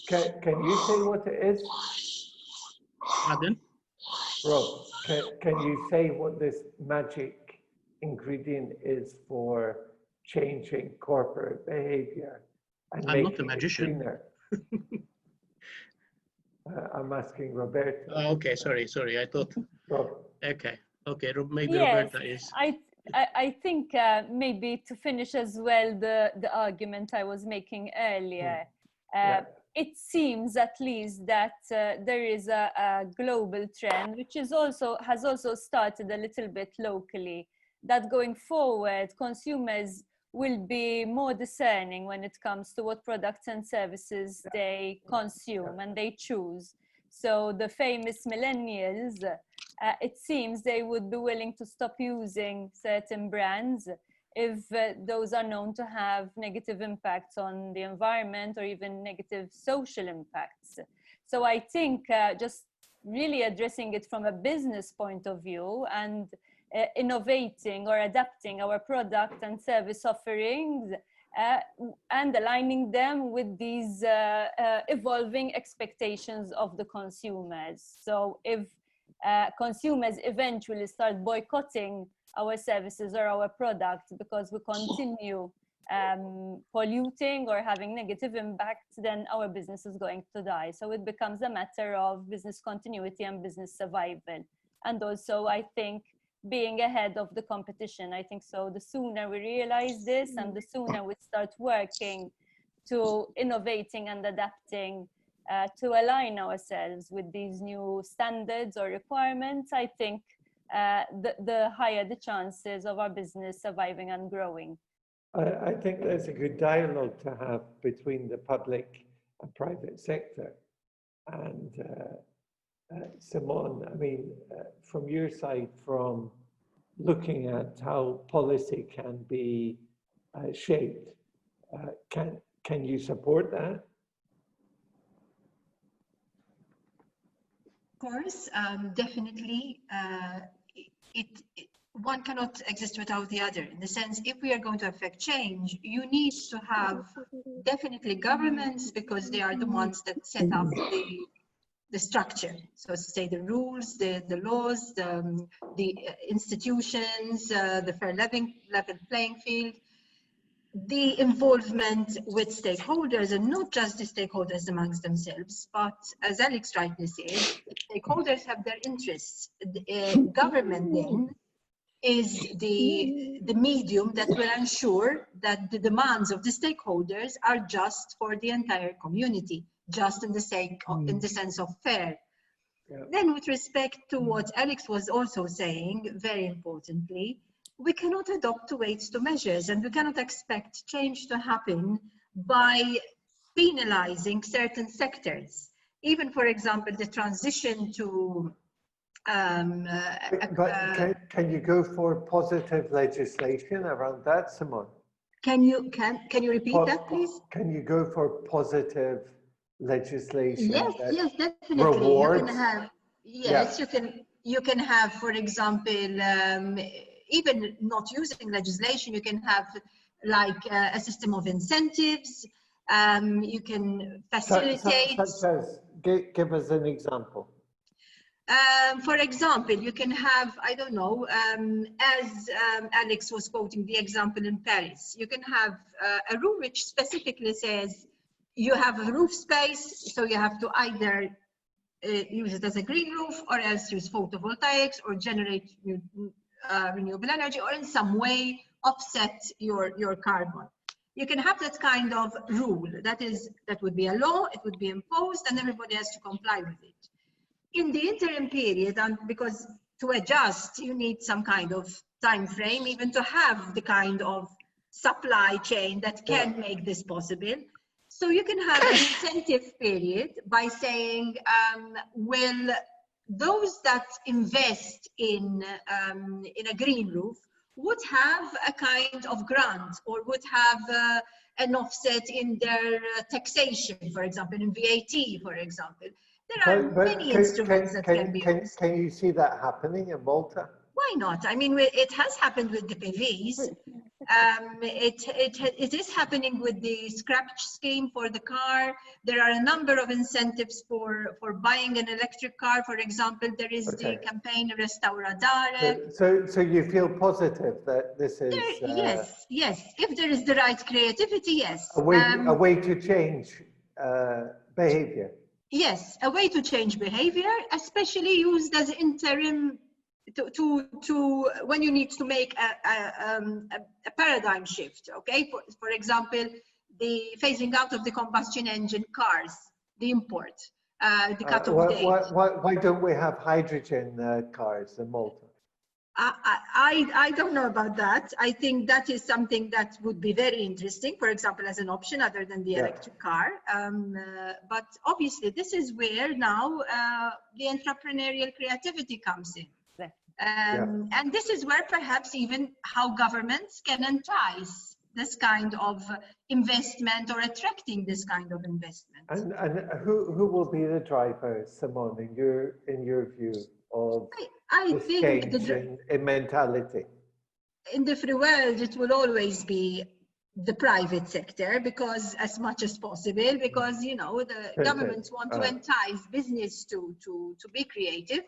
Can you say what it is? Pardon? Rob, can you say what this magic ingredient is for changing corporate behavior and I'm not a making it magician. greener? I'm asking Roberta. Oh, okay, sorry. I thought. Rob. Okay, maybe Yes, Roberta is. I think maybe to finish as well the argument I was making earlier. It seems at least that there is a global trend, which has also started a little bit locally, that going forward, consumers will be more discerning when it comes to what products and services they consume and they choose. So the famous millennials, it seems they would be willing to stop using certain brands if those are known to have negative impacts on the environment or even negative social impacts. So I think just really addressing it from a business point of view and innovating or adapting our product and service offerings and aligning them with these evolving expectations of the consumers. So if consumers eventually start boycotting our services or our products because we continue polluting or having negative impacts, then our business is going to die. So it becomes a matter of business continuity and business survival. And also, I think, being ahead of the competition. I think so the sooner we realize this and the sooner we start working to innovating and adapting to align ourselves with these new standards or requirements, I think the higher the chances of our business surviving and growing. I think there's a good dialogue to have between the public and private sector. And Simone, I mean, from your side, from looking at how policy can be shaped, can you support that? Of course, definitely. One cannot exist without the other. In the sense, if we are going to affect change, you need to have definitely governments, because they are the ones that set up the structure. So to say the rules, the laws, the institutions, the fair level playing field, the involvement with stakeholders, and not just the stakeholders amongst themselves, but as Alex rightly said, stakeholders have their interests. Government then is the medium that will ensure that the demands of the stakeholders are just for the entire community, just in the sense of fair. Yeah. Then with respect to what Alex was also saying, very importantly, we cannot adopt to weights to measures, and we cannot expect change to happen by penalizing certain sectors. Even, for example, the transition to can you go for positive legislation around that, Simone? Can you repeat that, please? Can you go for positive legislation? Yes, definitely. Rewards? You can have, yes, yeah. You can have, for example, even not using legislation, you can have like a system of incentives. You can facilitate. Such as, give us an example. For example, you can have, I don't know, as Alex was quoting the example in Paris, you can have a rule which specifically says you have a roof space, so you have to either use it as a green roof or else use photovoltaics or generate renewable energy or in some way offset your carbon. You can have that kind of rule. That would be a law, it would be imposed, and everybody has to comply with it. In the interim period, and because to adjust, you need some kind of time frame, even to have the kind of supply chain that can make this possible. So you can have an incentive period by saying, well, those that invest in a green roof would have a kind of grant or would have an offset in their taxation, for example, in VAT, for example. There are many instruments that can be used. Can you see that happening in Malta? Why not? I mean, it has happened with the PVs. It is happening with the scrap scheme for the car. There are a number of incentives for buying an electric car. For example, there is the campaign Restauradare. So you feel positive that this is yes. If there is the right creativity, yes. a way to change behavior. Yes, a way to change behavior, especially used as interim to when you need to make a paradigm shift. Okay, for example, the phasing out of the combustion engine cars, the import, the cut-off date. Why don't we have hydrogen cars in Malta? I don't know about that. I think that is something that would be very interesting, for example, as an option other than the electric car. But obviously, this is where now the entrepreneurial creativity comes in. And this is where perhaps even how governments can entice this kind of investment or attracting this kind of investment. And who will be the driver, Simone, in your view of I think change in mentality? In the free world, it will always be the private sector, because as much as possible, because you know the governments want to entice business to be creative.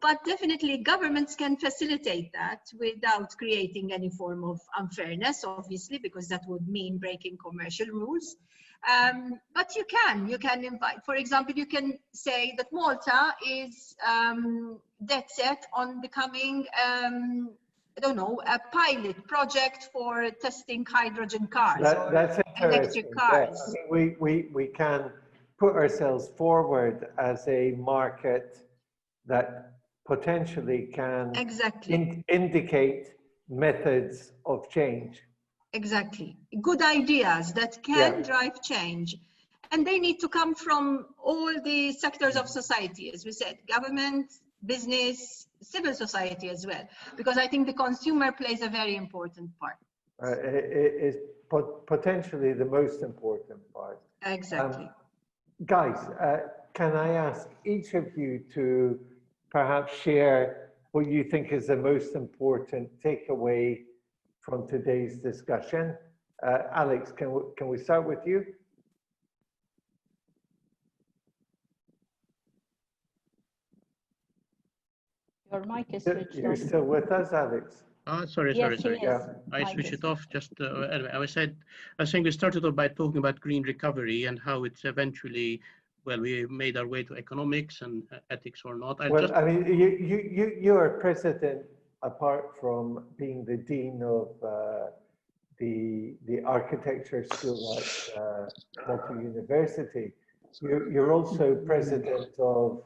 But definitely governments can facilitate that without creating any form of unfairness, obviously, because that would mean breaking commercial rules. But you can invite, for example, you can say that Malta is dead set on becoming, I don't know, a pilot project for testing hydrogen cars that's or electric cars. Yeah. I mean, we can put ourselves forward as a market that potentially can indicate methods of change. Exactly. Good ideas that can drive change. And they need to come from all the sectors of society, as we said, government, business, civil society as well, because I think the consumer plays a very important part. It is potentially the most important part. Exactly. Guys, can I ask each of you to perhaps share what you think is the most important takeaway from today's discussion? Alex, can we start with you? Your mic is switched off. You're still with us, Alex? Sorry. Yeah. I switched it off just, anyway, I was saying we started off by talking about green recovery and how it's eventually, well, we made our way to economics and ethics or not. I mean, you are president, apart from being the dean of the architecture school at Malta University. You're also president of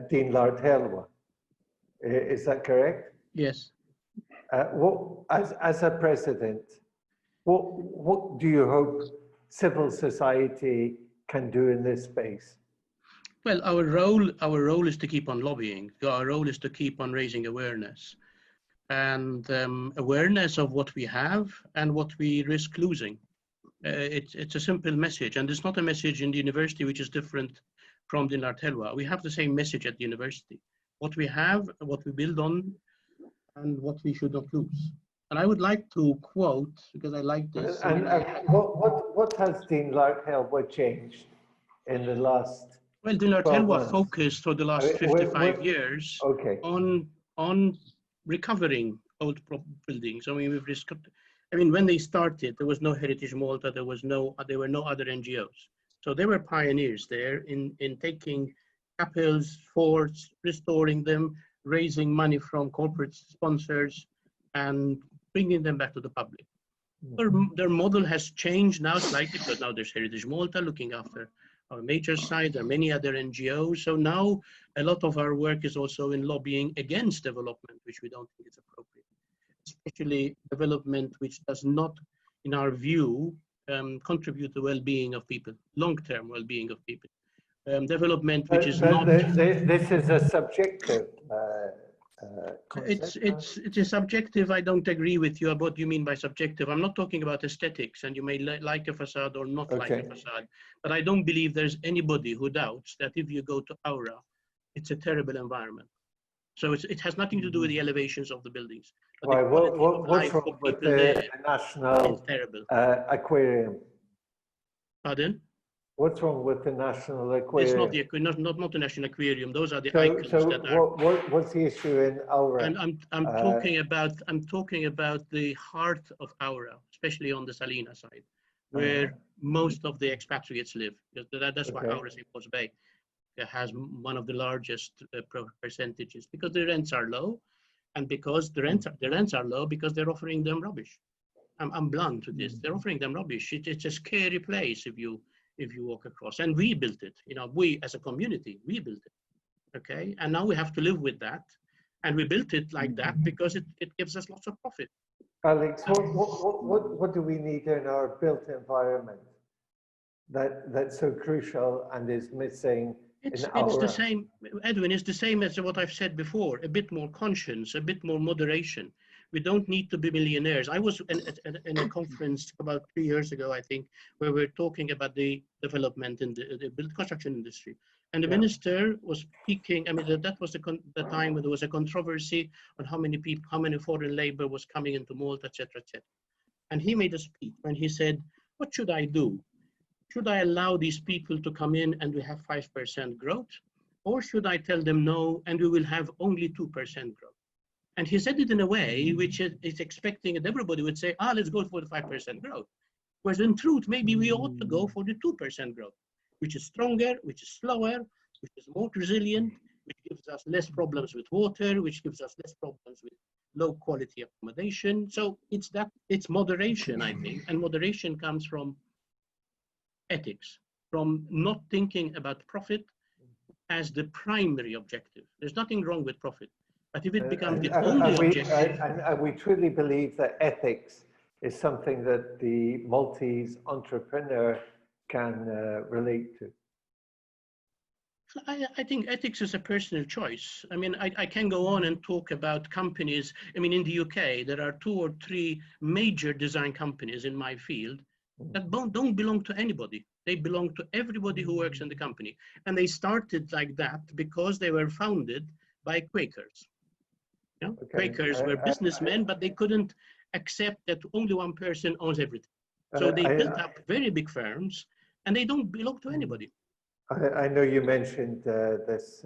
Dean Lard Helwa. Is that correct? Yes. As a president, what do you hope civil society can do in this space? Well, our role is to keep on lobbying. Our role is to keep on raising awareness, and awareness of what we have and what we risk losing. It's a simple message, and it's not a message in the university which is different from the Lard Helwa. We have the same message at the university: what we have, what we build on, and what we should not lose. And I would like to quote, because I like this. And what has Dean Lard Helwa changed in the last? Well, Dean Lard Helwa focused for the last 55 years on recovering old buildings. I mean, when they started, there was no Heritage Malta, there were no other NGOs. So they were pioneers there in taking chapels, forts, restoring them, raising money from corporate sponsors, and bringing them back to the public. Their model has changed now slightly, because now there's Heritage Malta looking after our major site. There are many other NGOs. So now a lot of our work is also in lobbying against development, which we don't think is appropriate, especially development which does not, in our view, contribute to well-being of people, long-term well-being of people. Development which is not. This is a subjective concept. It is subjective. I don't agree with you about what you mean by subjective. I'm not talking about aesthetics, and you may like a facade or not like a facade, but I don't believe there's anybody who doubts that if you go to Aura, it's a terrible environment. So it has nothing to do with the elevations of the buildings. Why? What's wrong with the national aquarium? Pardon? What's wrong with the national aquarium? It's not the national aquarium. Those are the icons that are. What's the issue in Aura? I'm talking about the heart of Aura, especially on the Salina side, where most of the expatriates live. That's why Aura St. Bay has one of the largest percentages, because the rents are low, and because the rents are low because they're offering them rubbish. I'm blunt with this. They're offering them rubbish. It's a scary place if you walk across. And we built it. We as a community, we built it. Okay, and now we have to live with that. And we built it like that because it gives us lots of profit. Alex, what do we need in our built environment that's so crucial and is missing? It's the same, Edwin, it's the same as what I've said before, a bit more conscience, a bit more moderation. We don't need to be millionaires. I was in a conference about 3 years ago, I think, where we were talking about the development in the build construction industry. And the minister was speaking, I mean, that was the time when there was a controversy on how many foreign labor was coming into Malta, etc., etc. And he made a speech and he said, what should I do? Should I allow these people to come in and we have 5% growth? Or should I tell them no and we will have only 2% growth? And he said it in a way which is expecting that everybody would say, let's go for the 5% growth. Whereas in truth, maybe we ought to go for the 2% growth, which is stronger, which is slower, which is more resilient, which gives us less problems with water, which gives us less problems with low quality accommodation. So it's moderation, I think. And moderation comes from ethics, from not thinking about profit as the primary objective. There's nothing wrong with profit, but if it becomes the only objective... And we truly believe that ethics is something that the Maltese entrepreneur can relate to. I think ethics is a personal choice. I mean, I can go on and talk about companies. I mean, in the UK, there are 2 or 3 major design companies in my field that don't belong to anybody. They belong to everybody who works in the company. And they started like that because they were founded by Quakers. Quakers were businessmen, but they couldn't accept that only one person owns everything. So they built up very big firms and they don't belong to anybody. I know you mentioned this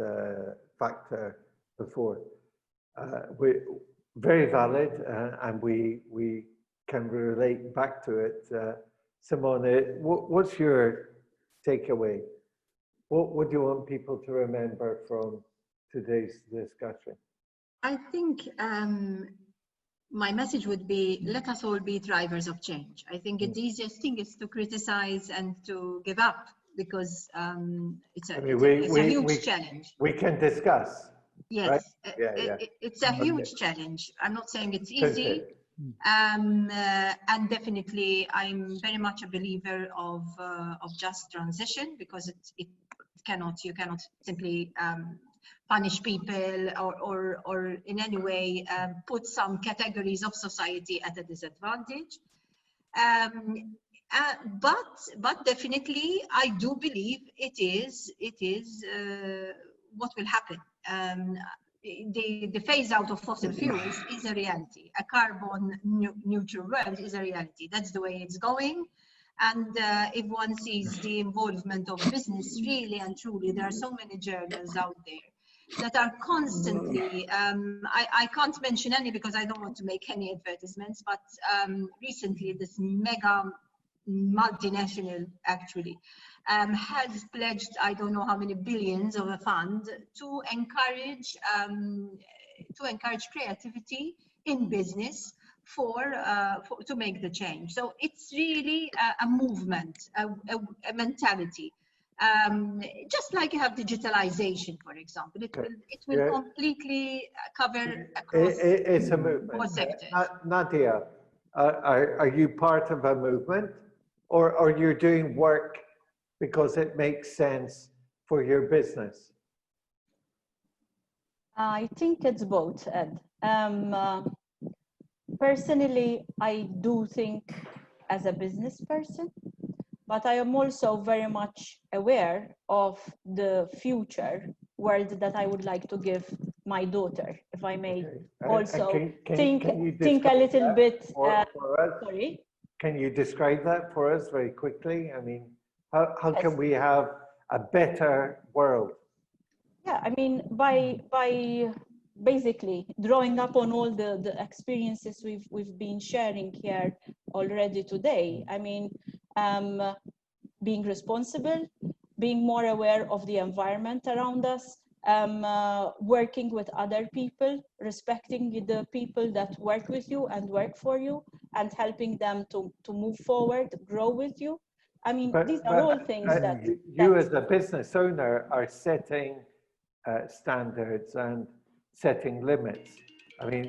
factor before. Very valid, and we can relate back to it. Simone, what's your takeaway? What would you want people to remember from today's discussion? I think my message would be, let us all be drivers of change. I think the easiest thing is to criticize and to give up, because it's a huge challenge. We can discuss. Yes, right? It's a huge challenge. I'm not saying it's easy. And definitely I'm very much a believer of just transition, because you cannot simply punish people or in any way put some categories of society at a disadvantage. But definitely I do believe it is what will happen. The phase out of fossil fuels is a reality. A carbon neutral world is a reality. That's the way it's going. And if one sees the involvement of business, really and truly, there are so many journals out there that are constantly, I can't mention any because I don't want to make any advertisements, but recently this mega multinational actually has pledged, I don't know how many billions of a fund to encourage creativity in business to make the change. So it's really a movement, a mentality. Just like you have digitalization, for example, it will completely cover across it's a movement. All sectors. Nadia, are you part of a movement, or you're doing work because it makes sense for your business? I think it's both, Ed. Personally, I do think as a business person, but I am also very much aware of the future world that I would like to give my daughter, if I may Okay. also can you think a little bit. For us? Sorry? Can you describe that for us very quickly? I mean, how can we have a better world? Yeah, I mean, by basically drawing up on all the experiences we've been sharing here already today. I mean, being responsible, being more aware of the environment around us, working with other people, respecting the people that work with you and work for you, and helping them to move forward, grow with you. I mean, these are all things that you as a business owner are setting standards and setting limits. I mean,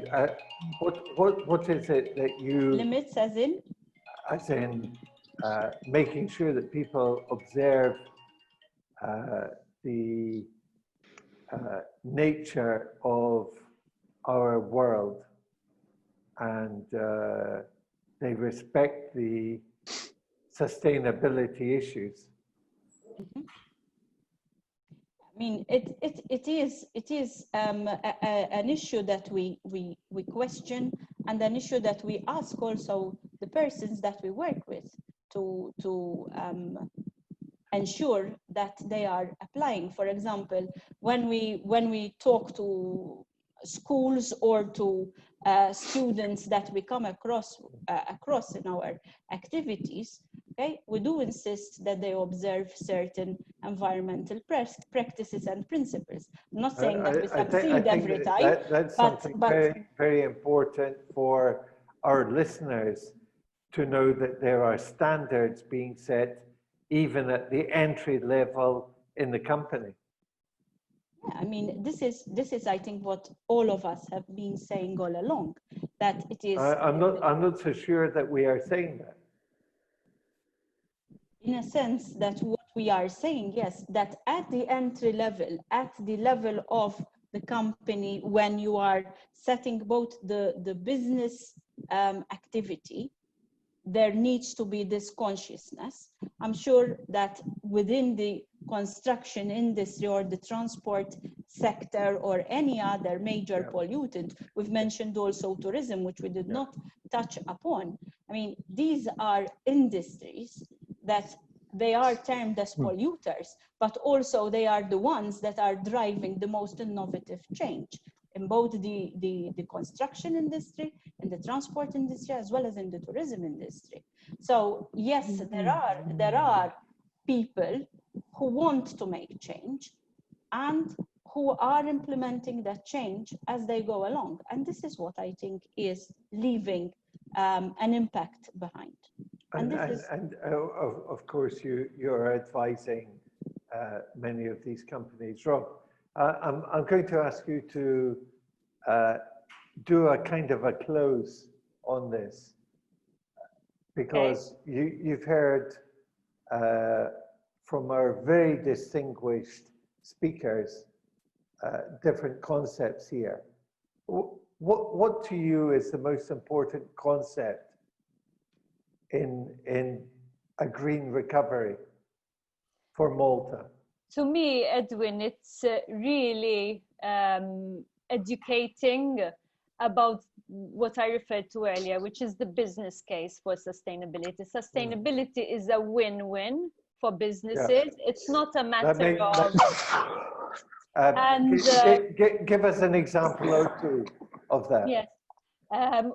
what is it that you limits as in? As in making sure that people observe the nature of our world, and they respect the sustainability issues. Mm-hmm. I mean, it is an issue that we question, and an issue that we ask also the persons that we work with to ensure that they are applying. For example, when we talk to schools or to students that we come across in our activities, okay, we do insist that they observe certain environmental practices and principles. I'm not saying that we succeed every time. That's something very important for our listeners to know, that there are standards being set even at the entry level in the company. Yeah, I mean, this is, I think, what all of us have been saying all along, that it is. I'm not so sure that we are saying that. In a sense, that what we are saying, yes, that at the entry level, at the level of the company, when you are setting both the business activity, there needs to be this consciousness. I'm sure that within the construction industry or the transport sector or any other major pollutant, we've mentioned also tourism, which we did not touch upon. I mean, these are industries that they are termed as polluters, but also they are the ones that are driving the most innovative change in both the construction industry, in the transport industry, as well as in the tourism industry. So yes, there are people who want to make change and who are implementing that change as they go along. And this is what I think is leaving an impact behind. And of course, you're advising many of these companies. Rob, I'm going to ask you to do a kind of a close on this, because you've heard from our very distinguished speakers different concepts here. What to you is the most important concept in a green recovery for Malta? To me, Edwin, it's really educating about what I referred to earlier, which is the business case for sustainability. Sustainability is a win-win for businesses. Yeah. It's not a matter of... give us an example or two of that. Yes.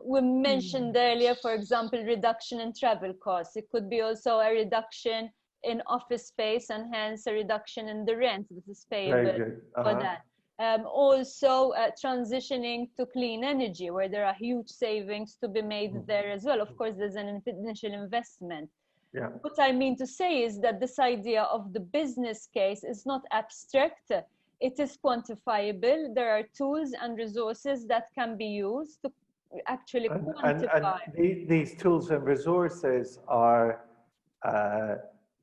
We mentioned earlier, for example, reduction in travel costs. It could be also a reduction in office space and hence a reduction in the rent that is payable for that. Also transitioning to clean energy, where there are huge savings to be made there as well. Of course, there's an initial investment. Yeah. What I mean to say is that this idea of the business case is not abstract. It is quantifiable. There are tools and resources that can be used to actually quantify. And these tools and resources are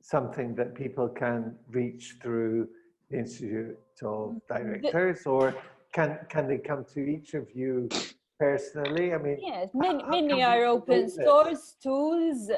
something that people can reach through the Institute of Directors, or can they come to each of you personally? I mean, yes, many are open source tools.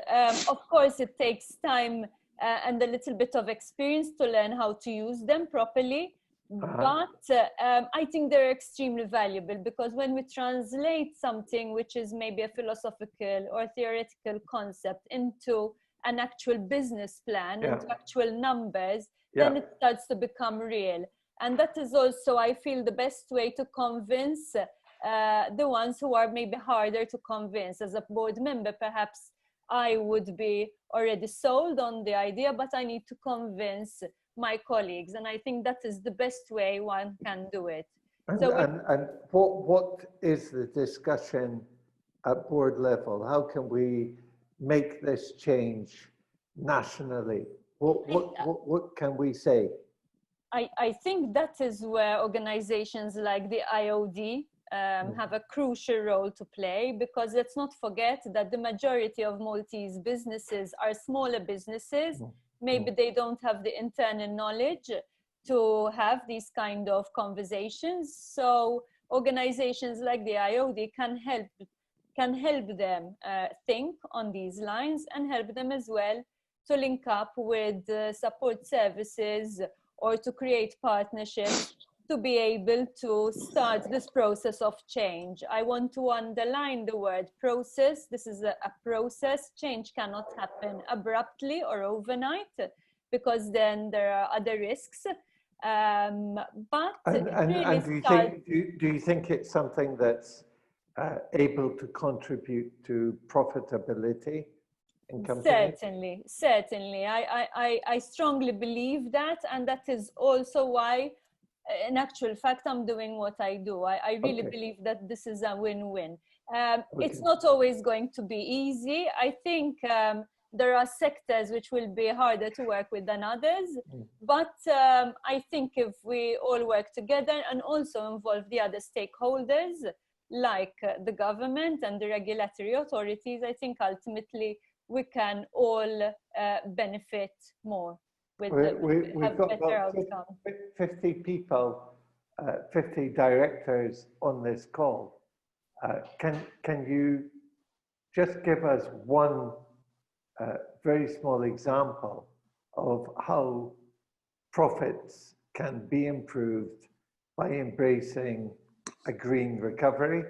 Of course, it takes time and a little bit of experience to learn how to use them properly. But I think they're extremely valuable, because when we translate something which is maybe a philosophical or theoretical concept into an actual business plan, into actual numbers, then it starts to become real. And that is also, I feel, the best way to convince the ones who are maybe harder to convince. As a board member, perhaps I would be already sold on the idea, but I need to convince my colleagues, and I think that is the best way one can do it. And what is the discussion at board level? How can we make this change nationally? What can we say? I think that is where organizations like the IoD have a crucial role to play, because let's not forget that the majority of Maltese businesses are smaller businesses. Maybe they don't have the internal knowledge to have these kind of conversations. So organizations like the IoD can help them think on these lines, and help them as well to link up with support services or to create partnerships to be able to start this process of change. I want to underline the word process. This is a process. Change cannot happen abruptly or overnight, because then there are other risks. Do you think it's something that's able to contribute to profitability in companies? Certainly. I strongly believe that, and that is also why, in actual fact, I'm doing what I do. I really believe that this is a win-win. It's not always going to be easy. I think there are sectors which will be harder to work with than others. But I think if we all work together and also involve the other stakeholders, like the government and the regulatory authorities, I think ultimately we can all benefit more. We've got about 50 people, 50 directors on this call. Can you just give us one very small example of how profits can be improved by embracing a green recovery?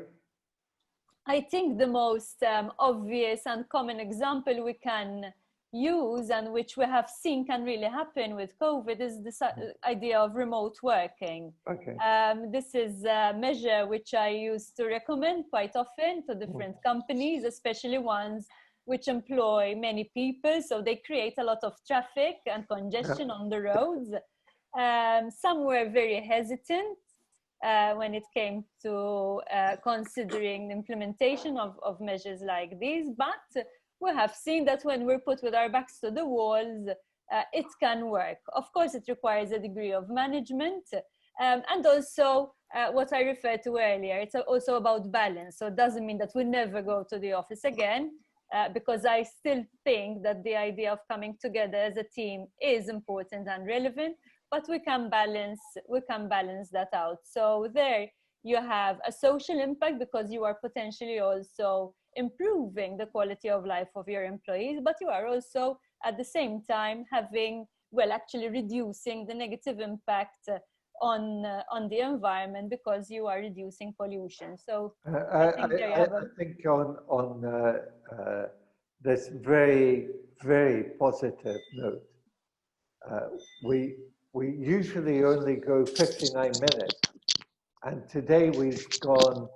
I think the most obvious and common example we can use, and which we have seen can really happen with COVID, is this idea of remote working. This is a measure which I used to recommend quite often to different companies, especially ones which employ many people, so they create a lot of traffic and congestion on the roads. Some were very hesitant when it came to considering the implementation of measures like these, but we have seen that when we're put with our backs to the walls, it can work. Of course, it requires a degree of management, and also what I referred to earlier, it's also about balance. So it doesn't mean that we never go to the office again, because I still think that the idea of coming together as a team is important and relevant, but we can balance that out. So there you have a social impact, because you are potentially also improving the quality of life of your employees, but you are also at the same time actually reducing the negative impact on the environment, because you are reducing pollution. So I think on this very, very positive note, we usually only go 59 minutes, and today we've gone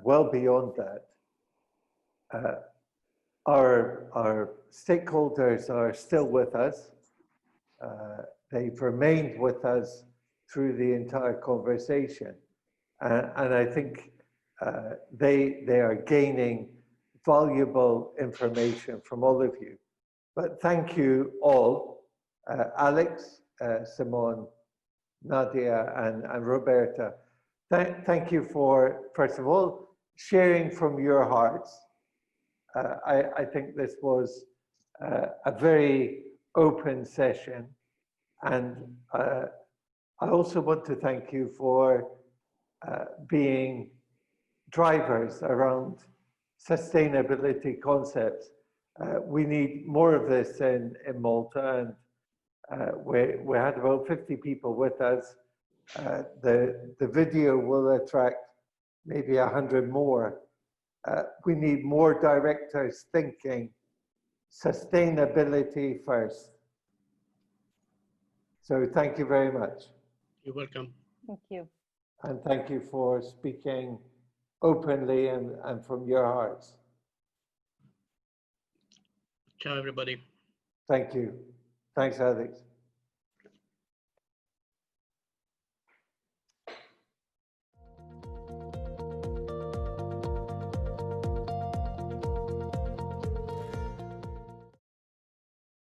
well beyond that. Our stakeholders are still with us. They've remained with us through the entire conversation. And I think they are gaining valuable information from all of you. But thank you all, Alex, Simone, Nadia, and Roberta. Thank you for, first of all, sharing from your hearts. I think this was a very open session, and I also want to thank you for being drivers around sustainability concepts. We need more of this in Malta, We had about 50 people with us. The video will attract maybe 100 more. We need more directors thinking sustainability first. So thank you very much. You're welcome. Thank you. And thank you for speaking openly and from your hearts. Ciao, everybody. Thank you. Thanks, Alex.